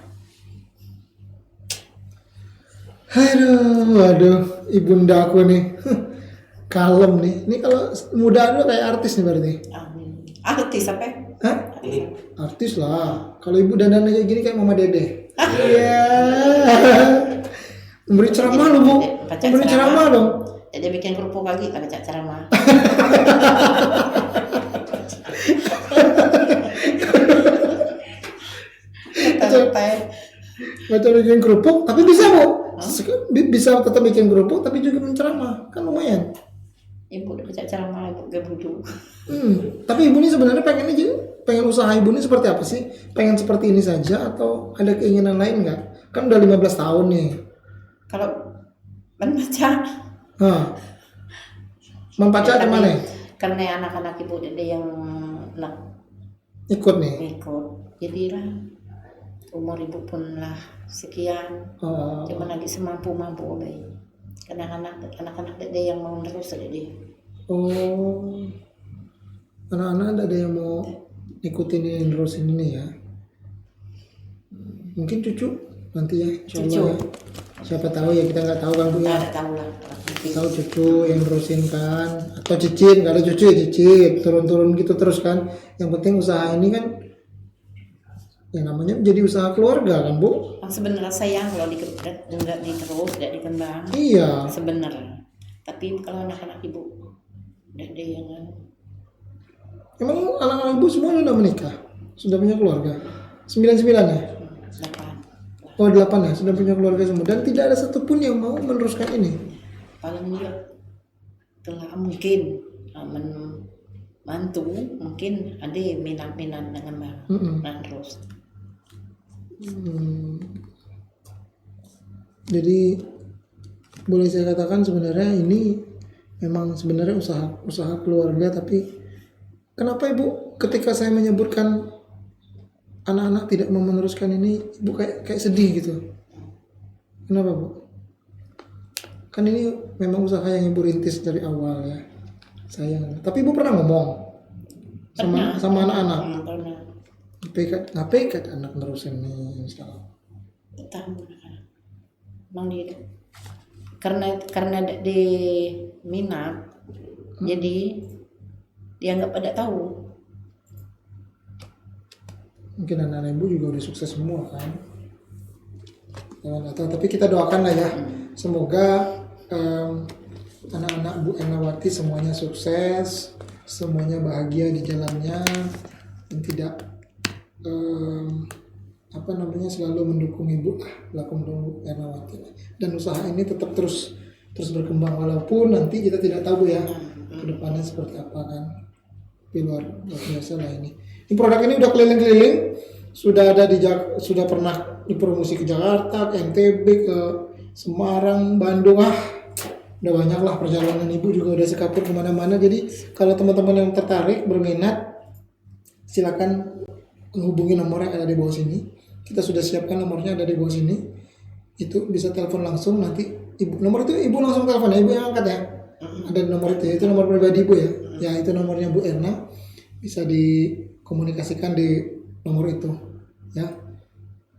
Aduh, ibunda aku nih. Kalem nih. Ini kalau muda dulu kayak artis nih berarti. Amin. Artis apa? Hah? Artis. Artis lah. Kalau ibu dandan kayak gini kayak Mama Dede. Iya. Memberi ceramah loh, Bu. Baca Memberi ceramah dong. Jadi bikin kerupuk lagi tak baca ceramah. Santai. Baca bikin kerupuk, tapi bisa, Bu. Bisa tetap bikin kerupuk tapi juga menceramah. Kan lumayan. Ibu udah baca ceramah, ibu gak butuh. Tapi ibu ini sebenarnya pengen usaha ibu ini seperti apa sih? Pengen seperti ini saja atau ada keinginan lain nggak? Kan udah 15 tahun nih. Kalau membaca, Hah. Mempaca tapi kemana? karena anak-anak ibu ada yang Ikut nih. ikut, jadilah umur ibu pun lah sekian. Oh, Cuma lagi semampu-mampu baik. Karena anak-anak ada yang mau terus ada dia. oh. Anak-anak ada yang mau ikutin ini terusin ini ya. Mungkin cucu nanti ya, insya Allah ya. Siapa tahu ya, kita nggak tahu kan Bu Kita ya. ada tahu lah. Tahu cucu yang terusin kan, atau cicit, nggak ada cucu ya cicit, turun-turun gitu terus kan. Yang penting usaha ini kan yang namanya jadi usaha keluarga kan Bu. Sebenarnya sayang kalau enggak diterus, tidak dikembang. Iya. Sebenarnya. Tapi kalau anak-anak ibu udah ada yang Emang anak-anak ibu semua sudah menikah, sudah punya keluarga. 99 ya? 8. Oh 8 ya, sudah punya keluarga semua. Dan tidak ada satupun yang mau meneruskan ini. Paling dia telah mungkin mantu mungkin ada minat-minat dengan terus. Jadi boleh saya katakan sebenarnya ini memang sebenarnya usaha keluarga, tapi kenapa Ibu ketika saya menyebutkan anak-anak tidak mau meneruskan ini, Ibu kayak sedih gitu? Kenapa Bu? Kan ini memang usaha yang Ibu rintis dari awal ya. Sayang. Tapi Ibu pernah ngomong sama anak-anak. Pernah. Ngapain anak nerusin nih sekarang? Tahu Bang dia karena di minat jadi dia nggak pada tahu. Mungkin anak-anak ibu juga udah sukses semua kan. Jangan tahu, tapi kita doakan lah ya. Semoga anak-anak Bu Ernawati semuanya sukses, semuanya bahagia di jalannya, dan tidak selalu mendukung ibu mendukung Ernawati, dan usaha ini tetap terus berkembang walaupun nanti kita tidak tahu ya ke depannya seperti apa kan. Tapi luar biasa lah ini produk ini udah keliling-keliling, sudah pernah dipromosi ke Jakarta, ke NTB, ke Semarang, Bandung, udah banyak lah perjalanan ibu juga udah sekapur kemana-mana. Jadi kalau teman-teman yang tertarik berminat silakan menghubungi nomor yang ada di bawah sini. Kita sudah siapkan nomornya, ada di bawah sini. Itu bisa telepon langsung nanti. Nomor itu ibu langsung telepon ya, ibu yang angkat ya. Ada nomor itu nomor pribadi ibu ya. Ya itu nomornya Bu Erna. Bisa dikomunikasikan di nomor itu ya.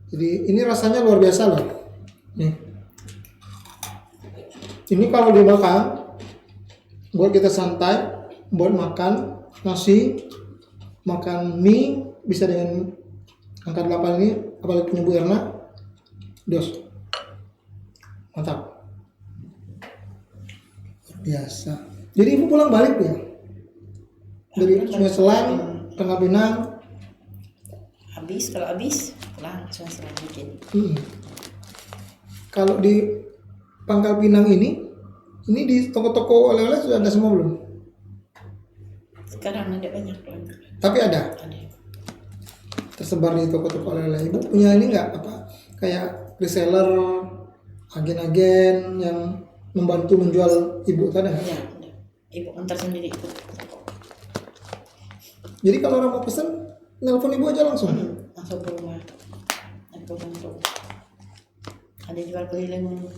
Jadi ini rasanya luar biasa loh. Nih. Ini kalau dimakan buat kita santai, buat makan nasi, makan mie, bisa dengan angka 8 ini, apalagi punya Bu Erna, dos. Mantap. Biasa. Jadi ibu pulang balik ya? Dari Sungai Selang, Pangkal Pinang. Kalau habis pulang Sungai Selang bikin. Kalau di Pangkal Pinang ini di toko-toko oleh-oleh sudah ada semua belum? Sekarang ada banyak kan. Tapi ada tersebar di toko-toko oleh-oleh. Ibu punya ini nggak apa kayak reseller, agen-agen yang membantu menjual ibu tadi? Ada. Ibu antar sendiri itu. Jadi kalau orang mau pesan, nelpon ibu aja langsung. Langsung ke rumah. Aku bantu. Ada jual keliling.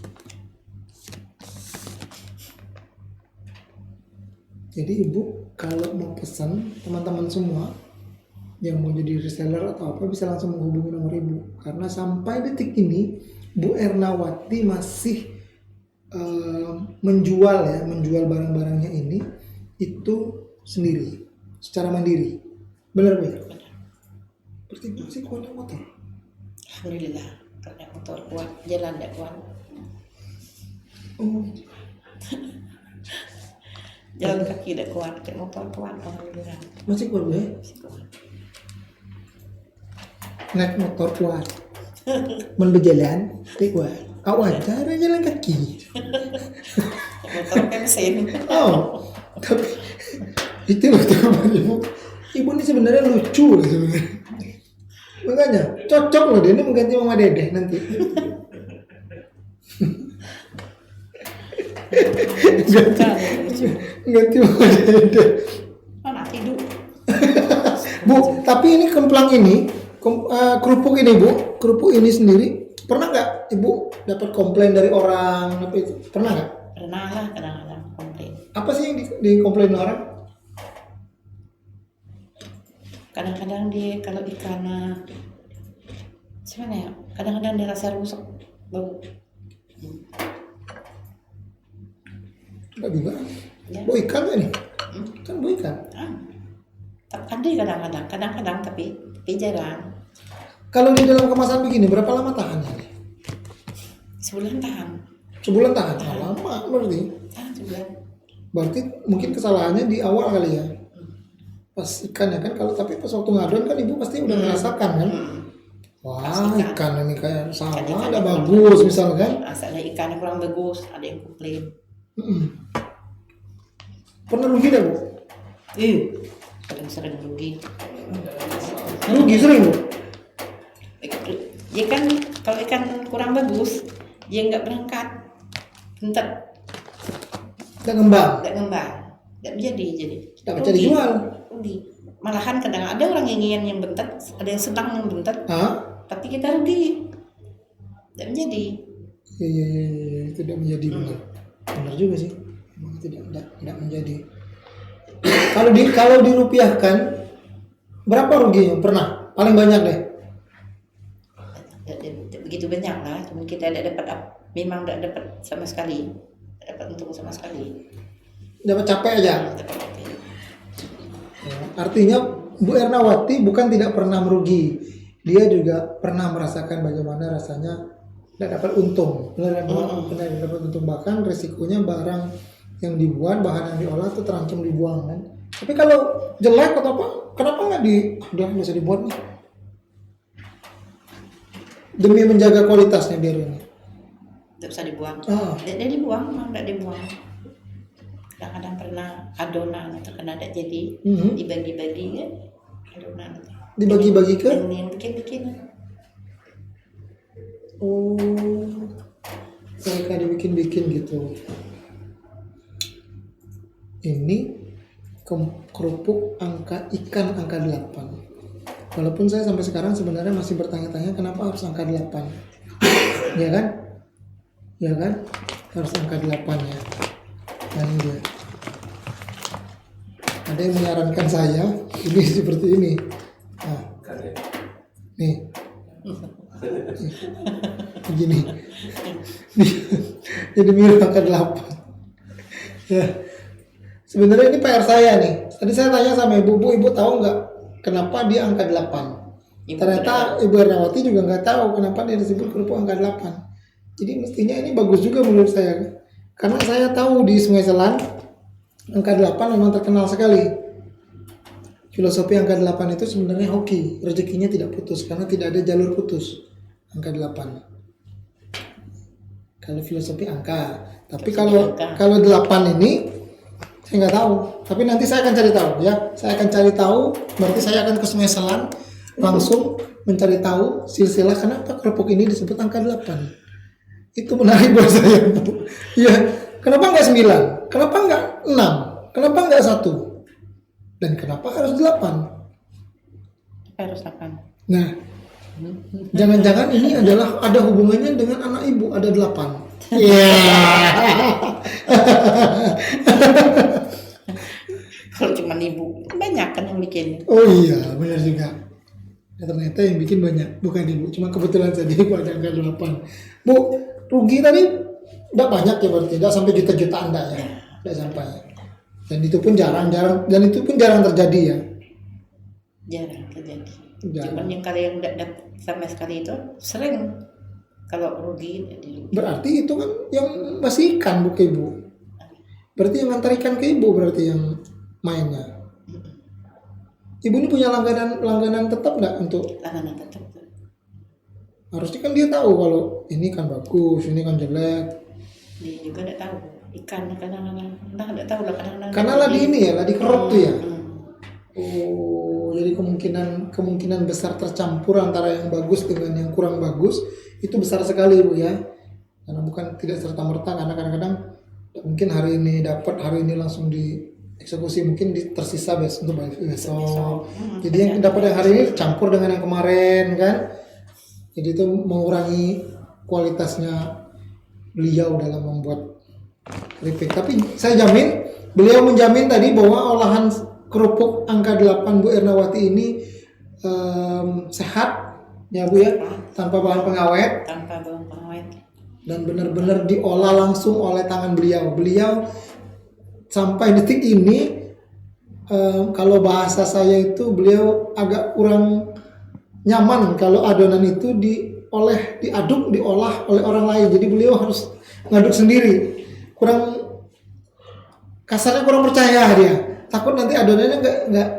Jadi ibu kalau mau pesan, teman-teman semua yang mau jadi reseller atau apa bisa langsung menghubungi nomor ibu. Karena sampai detik ini Bu Ernawati masih menjual barang-barangnya ini itu sendiri, secara mandiri. Benar Bu? Berarti ibu sih kuat naik motor. Alhamdulillah, karena motor kuat, jalan tidak kuat. Oh, Jalan kaki tidak kuat, kayak motor kuat. Alhamdulillah. masih kuat Bu ya? Masih kuat. Naik motor kuat. Berjalan tidak kuat. Awak cara jalan kaki. Motor kan mesin. Oh, tapi itu loh teman ibu. Ibu ini sebenarnya lucu loh sebenarnya. Makanya cocok loh dia ini mengganti Mama Dedeh nanti. Ganti Mama Dedeh. Mana tidur? Bu, tapi ini kemplang ini, kerupuk ini Bu, kerupuk ini sendiri pernah nggak ibu dapat komplain dari orang apa itu? Pernah nggak? Pernah lah kadang-kadang komplain. Apa sih yang dikomplain orang? Kadang-kadang dia kalau ikan gimana ya? Kadang-kadang dia rasa rusak bau. Enggak juga. Ya. Bau ikan kan nih? Kan bau ikan. Ada kadang-kadang tapi jarang. Kalau di dalam kemasan begini berapa lama tahannya nih? Sebulan tahan. Sebulan tahan? Lama berarti. Tahan sebulan. Berarti mungkin kesalahannya di awal kali ya. Pas ikan ya kan, kalau tapi pas waktu ngadon kan ibu pasti udah merasakan kan. Wah ikan ini kayak salah, ada bagus misalkan. Ada ikan yang kurang bagus, ada yang komplain. Pernah rugi dah Bu? Sering-sering rugi. Rugi sering Bu? Ya kan kalau ikan kurang bagus, dia nggak berangkat, bentar, Nggak ngembang? nggak jadi. Nggak bisa dijual? Rugi. Malahan kadang ada orang yang ingin yang bentar, ada yang senang yang bentar, tapi kita rugi, nggak menjadi. Iya, tidak menjadi benar juga sih, memang tidak menjadi. Kalau dirupiahkan berapa ruginya? Pernah? Paling banyak deh. Begitu banyak lah, cuman kita tidak dapat, memang tidak dapat sama sekali, tidak dapat untung sama sekali. Dapat capek aja. Dapat capek. Artinya Bu Ernawati bukan tidak pernah merugi, dia juga pernah merasakan bagaimana rasanya tidak dapat untung. Benar dapat untung, bahkan resikonya barang yang dibuat, bahan yang diolah itu terancam dibuang kan. Tapi kalau jelek atau apa, kenapa nggak udah nggak usah dibuat nih? Demi menjaga kualitasnya biar ini. Tidak bisa dibuang. Tidak dibuang, memang tidak dibuang. Kadang-kadang pernah adonan terkena tidak jadi, dibagi-bagi ya adonan. Dibagi-bagi ke? Yang bikin-bikin. Oh, mereka dibikin-bikin gitu. Ini kerupuk ikan angka 8. Walaupun saya sampai sekarang sebenarnya masih bertanya-tanya kenapa harus angka 8. Ya kan? Ya kan? Harus angka 8 ya. Dan dia. Ada yang menyarankan saya ini seperti ini. Nah, nih. Begini. Jadi mirip angka 8. Ya. Sebenarnya ini PR saya nih. Tadi saya tanya sama ibu tahu nggak kenapa dia angka 8. Ibu Ternyata Ibu Ernawati juga nggak tahu kenapa dia disebut kerupuk angka 8. Jadi mestinya ini bagus juga menurut saya. Karena saya tahu di Sungai Selan angka 8 memang terkenal sekali. Filosofi angka 8 itu sebenarnya hoki, rezekinya tidak putus karena tidak ada jalur putus. Angka 8. Kalau filosofi angka, tapi kalau 8 ini saya nggak tahu. Tapi nanti saya akan cari tahu ya. Saya akan cari tahu. Berarti saya akan ke Sungai Selan langsung mencari tahu silsilah kenapa kerupuk ini disebut angka 8. Itu menarik buat saya. Iya. Kenapa nggak 9? Kenapa nggak 6? Kenapa nggak 1? Dan kenapa harus 8? harus akan. Nah, jangan-jangan ini adalah ada hubungannya dengan anak ibu, ada 8. Iya. Kalau cuma ibu banyak kan yang bikin. Oh iya, benar juga. Ya, ternyata yang bikin banyak, bukan ibu. Cuma kebetulan saja ibu ada angka 8. Bu, rugi tadi enggak banyak ya berarti, enggak sampai juta-jutaan enggak ya? Enggak sampai. Dan itu pun jarang terjadi ya. Jarang terjadi. Jarang. Cuman yang kali yang enggak dapat sama sekali itu sering kalau rugi jadi. Berarti itu kan yang masih ikan bu ke ibu. Berarti yang ngantar ikan ke ibu berarti yang mainnya. Ibu ini punya langganan tetap nggak untuk? Langganan tetap. Harusnya kan dia tahu kalau ini kan bagus, ini kan jelek. Dia juga nggak tahu ikan kadang-kadang, nggak tahu lah kadang-kadang. Karena lah di ini ya, lah di kerop tuh ya. Oh, jadi kemungkinan besar tercampur antara yang bagus dengan yang kurang bagus itu besar sekali bu ya. Karena bukan tidak serta merta, karena kadang-kadang mungkin hari ini dapat, hari ini langsung dieksekusi, mungkin tersisa untuk besok. Jadi yang dapat yang hari ini campur dengan yang kemarin kan. Jadi itu mengurangi kualitasnya beliau dalam membuat keripik. Tapi saya jamin, beliau menjamin tadi bahwa olahan kerupuk angka 8 Bu Ernawati ini sehat ya Bu ya, tanpa bahan pengawet. Tanpa bahan pengawet. Dan benar-benar diolah langsung oleh tangan beliau. Beliau sampai detik ini kalau bahasa saya itu beliau agak kurang nyaman kalau adonan itu diaduk, diolah oleh orang lain. Jadi beliau harus ngaduk sendiri. Kasarnya kurang percaya dia. Takut nanti adonannya nggak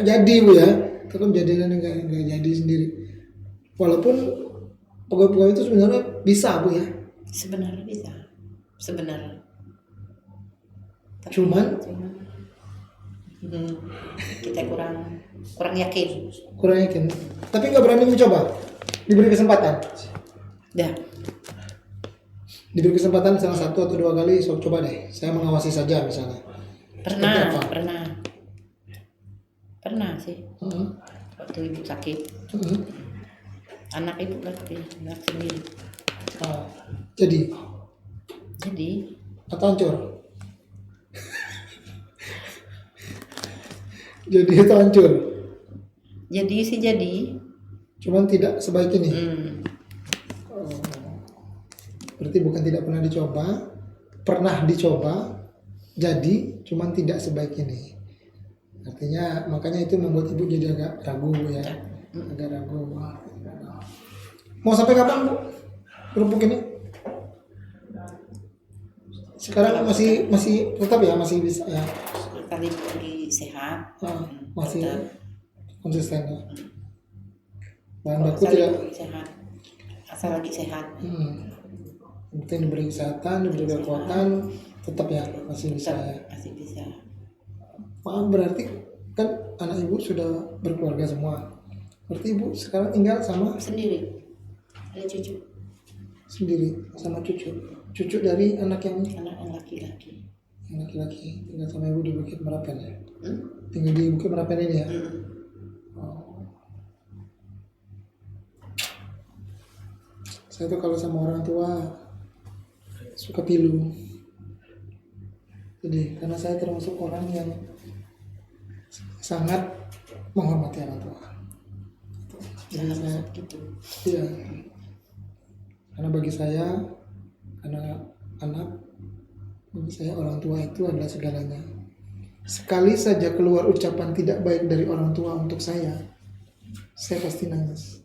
jadi bu ya. Takut jadinya nggak jadi sendiri. Walaupun pegawai-pegawai itu sebenarnya bisa bu ya. Sebenarnya bisa. Sebenarnya. Cuman kita kurang yakin. Tapi nggak berani mencoba. Diberi kesempatan. Dah. Diberi kesempatan salah 1 atau 2 kali, coba deh. Saya mengawasi saja misalnya. Pernah sih. Waktu ibu sakit. Anak ibu lagi anak sendiri. Jadi. Atau hancur. Jadi itu hancur. Jadi. Cuman tidak sebaik ini. Berarti bukan tidak pernah dicoba, pernah dicoba, jadi cuman tidak sebaik ini. Artinya makanya itu membuat ibu jadi agak ragu ya, agak ragu. Mau sampai kapan bu kerupuk ini? Sekarang masih tetap ya, masih bisa ya. Kali lagi sehat. Masih konsisten ya. Bahan baku Asal tidak sehat. Asal lagi sehat. Penting diberi kesehatan, diberi kekuatan, tetap ya masih bisa ya. Masih bisa. Maaf berarti kan anak ibu sudah berkeluarga semua. Berarti ibu sekarang tinggal sama Sendiri. Ada cucu. sendiri sama cucu. Cucu dari anak yang laki-laki. Yang laki-laki tinggal sama ibu di Bukit Merapen ya. Tinggal di Bukit Merapen ini ya. Saya tuh kalau sama orang tua suka pilu. Jadi karena saya termasuk orang yang sangat menghormati orang tua. Jadi saya gitu. Iya. Karena bagi saya, karena anak, bagi saya orang tua itu adalah segalanya. sekali saja keluar ucapan tidak baik dari orang tua untuk saya pasti nangis.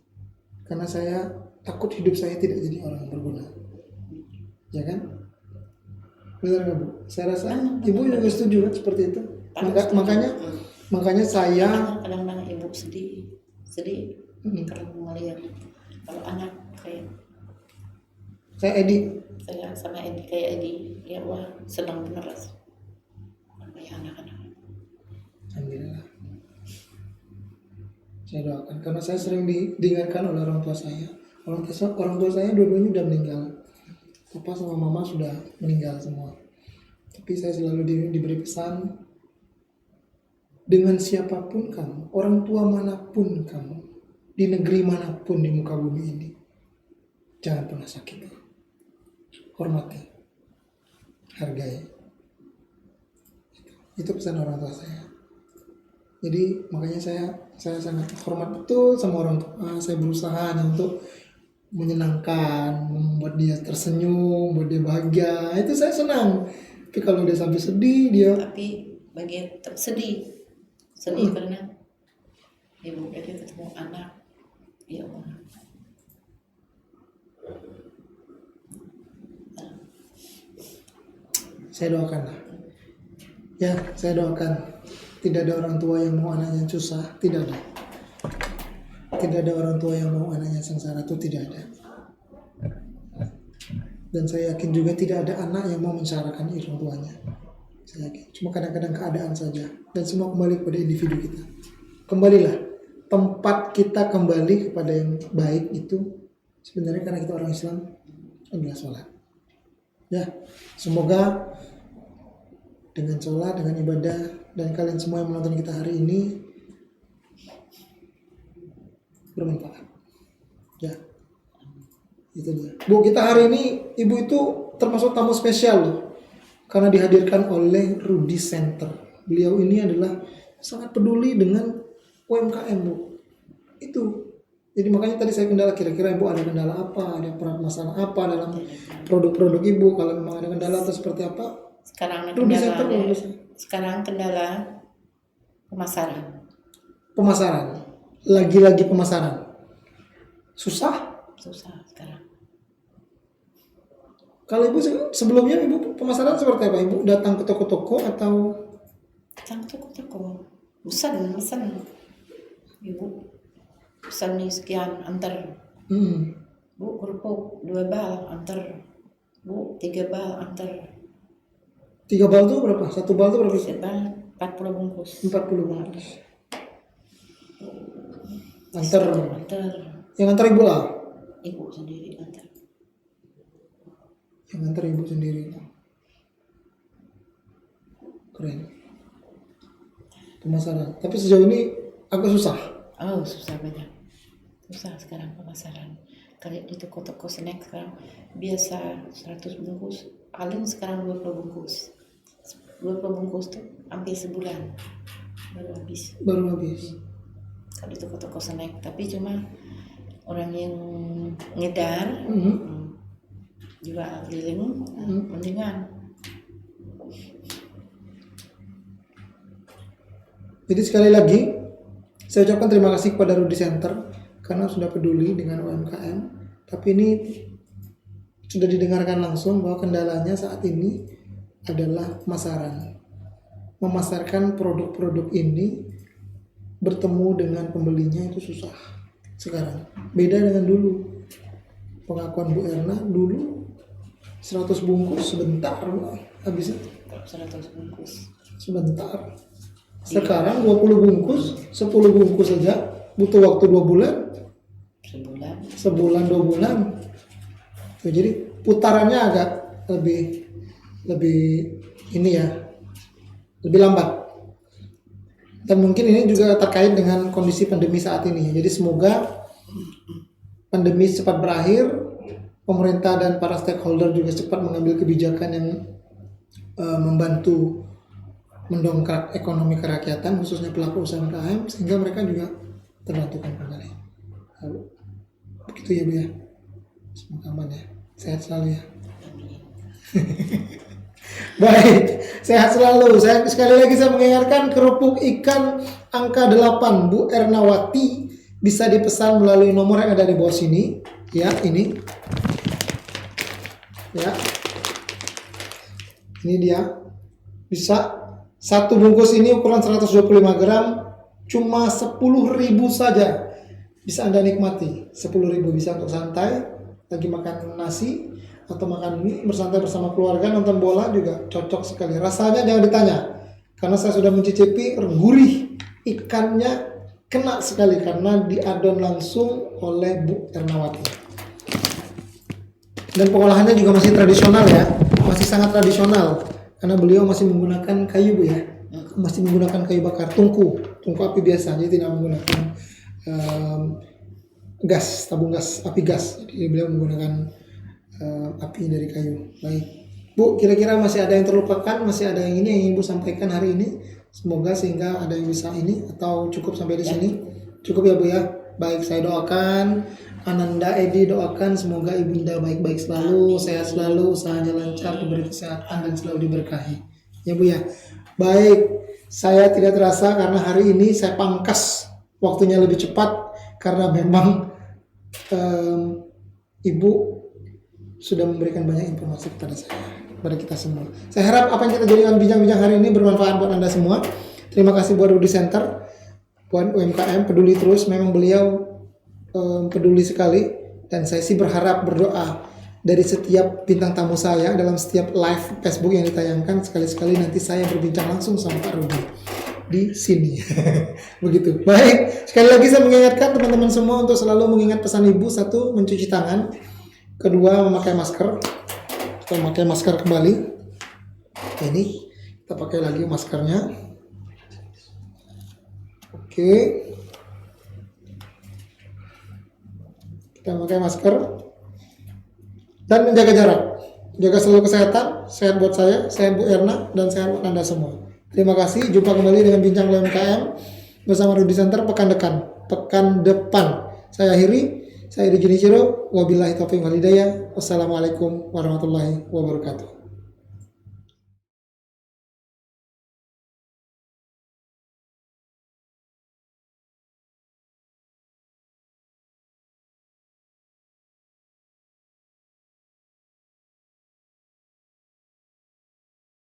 Karena saya takut hidup saya tidak jadi orang yang berguna. Ya kan? Benar nggak Bu? Saya rasa Ibu juga setuju kan seperti itu. Makanya saya kadang-kadang ibu sedih kalau melihat kalau anak kayak saya Edi. saya sama Edi kayak Edi, ya wah senang bener kayak anak-anak. Alhamdulillah. Saya doakan karena saya sering diingatkan oleh orang tua saya. Orang tua saya dua-duanya udah meninggal. Papa sama mama sudah meninggal semua. Tapi saya selalu diberi pesan, dengan siapapun kamu, orang tua manapun kamu, di negeri manapun di muka bumi ini, jangan pernah sakiti. Hormati, hargai. Itu pesan orang tua saya. Jadi makanya saya sangat hormat betul sama orang tua. Saya berusaha hanya untuk menyenangkan, membuat dia tersenyum, membuat dia bahagia. Itu saya senang. Tapi kalau dia sampai sedih, tapi bagian sedih karena ibu dia ketemu anak, ya Allah. Saya doakan lah. Ya, saya doakan. Tidak ada orang tua yang mau anaknya susah, tidak ada. Tidak ada orang tua yang mau anaknya sengsara, itu tidak ada. Dan saya yakin juga tidak ada anak yang mau mencerahkan orang tuanya. Saya yakin. Cuma kadang-kadang keadaan saja. Dan semua kembali kepada individu kita. Kembalilah. Tempat kita kembali kepada yang baik itu sebenarnya karena kita orang Islam adalah sholat. Ya, semoga dengan sholat, dengan ibadah, dan kalian semua yang menonton kita hari ini bermanfaat. Ya, itu dia. Bu, kita hari ini Ibu itu termasuk tamu spesial loh, karena dihadirkan oleh Rudy Center. Beliau ini adalah sangat peduli dengan UMKM, Bu. Itu. Jadi makanya tadi saya kendala, kira-kira Ibu ada kendala apa, ada masalah apa dalam produk-produk Ibu, kalau memang ada kendala atau seperti apa. Sekarang kendala pemasaran. Lagi-lagi pemasaran. Susah Sekarang. Kalau Ibu sebelumnya Ibu pemasaran seperti apa? Ibu datang ke toko-toko atau? Datang ke toko-toko. Pesan. Ibu pesan nih sekian, antar. Bu, kerupuk 2 bal, antar. Bu, 3 bal, antar. 3 bal itu berapa? 1 bal itu berapa? 1 bal 40 bungkus. 40 bungkus. Antar. Yang antar Ibu lah? Ibu sendiri antar. Yang antar Ibu sendiri. Keren. Pemasaran. Tapi sejauh ini agak susah. Oh, susah banyak. Susah sekarang pemasaran. Kalau di toko-toko snack sekarang biasa 100 bungkus, paling sekarang 20 bungkus. 20 bungkus tuh hampir sebulan baru habis. Kalau di toko-toko snack, tapi cuma orang yang ngedar jual keliling mendingan. Jadi sekali lagi saya ucapkan terima kasih kepada Rudy Center karena sudah peduli dengan UMKM. Tapi ini sudah didengarkan langsung bahwa kendalanya saat ini adalah pemasaran. Memasarkan produk-produk ini bertemu dengan pembelinya itu susah sekarang. Beda dengan dulu. Pengakuan Bu Erna dulu 100 bungkus sebentar habisnya. 100 bungkus. Sebentar. Sekarang 20 bungkus, 10 bungkus saja butuh waktu 2 bulan. Sebulan 2 bulan. Tuh, jadi putarannya agak lebih ini ya, lebih lambat. Dan mungkin ini juga terkait dengan kondisi pandemi saat ini. Jadi semoga pandemi cepat berakhir, pemerintah dan para stakeholder juga cepat mengambil kebijakan yang membantu mendongkrak ekonomi kerakyatan, khususnya pelaku usaha UMKM, sehingga mereka juga terbantukan kembali. Begitu ya Bu ya. Semoga aman ya. Sehat selalu ya. Baik, sehat selalu. Sekali lagi saya mengingatkan kerupuk ikan angka 8 Bu Ernawati bisa dipesan melalui nomor yang ada di bawah sini. Ya, ini. Ya. Ini dia. Bisa satu bungkus ini ukuran 125 gram cuma 10.000 saja. Bisa Anda nikmati. 10.000 bisa untuk santai, lagi makan nasi atau makan mie bersantai bersama keluarga, nonton bola juga cocok sekali. Rasanya jangan ditanya, karena saya sudah mencicipi, gurih, ikannya kena sekali karena diadon langsung oleh Bu Ernawati. Dan pengolahannya juga masih tradisional ya, masih sangat tradisional karena beliau masih menggunakan kayu Bu ya, masih menggunakan kayu bakar tungku api biasa, jadi tidak menggunakan gas, tabung gas, api gas. Jadi beliau menggunakan api dari kayu. Baik Bu, kira-kira masih ada yang terlupakan, masih ada yang ini yang Ibu sampaikan hari ini? Semoga sehingga ada yang bisa ini, atau cukup sampai di sini? Cukup ya Bu ya. Baik, saya doakan Ananda Edi, doakan semoga ibunda baik-baik selalu, sehat selalu, usahanya lancar, diberi kesehatan dan selalu diberkahi. Ya Bu ya. Baik, saya tidak terasa karena hari ini saya pangkas waktunya lebih cepat karena memang Ibu sudah memberikan banyak informasi kepada saya, kepada kita semua. Saya harap apa yang kita jadikan bincang-bincang hari ini bermanfaat buat Anda semua. Terima kasih buat Rudy Center, buat UMKM peduli terus. Memang beliau peduli sekali, dan saya sih berharap, berdoa dari setiap bintang tamu saya dalam setiap live Facebook yang ditayangkan, sekali-sekali nanti saya berbincang langsung sama Pak Rudy di sini. Begitu. Baik, sekali lagi saya mengingatkan teman-teman semua untuk selalu mengingat pesan Ibu. Satu, mencuci tangan. Kedua, memakai masker. Kita memakai masker kembali. Ini kita pakai lagi maskernya. Oke. Kita memakai masker dan menjaga jarak. Jaga selalu kesehatan. Sehat buat saya, sehat Bu Erna, dan sehat buat Anda semua. Terima kasih. Jumpa kembali dengan Bincang UMKM bersama Rudy Center pekan depan. Saya akhiri. Saya Edi Junichiro. Wabillahi taufiq wal hidayah. Wassalamualaikum warahmatullahi wabarakatuh.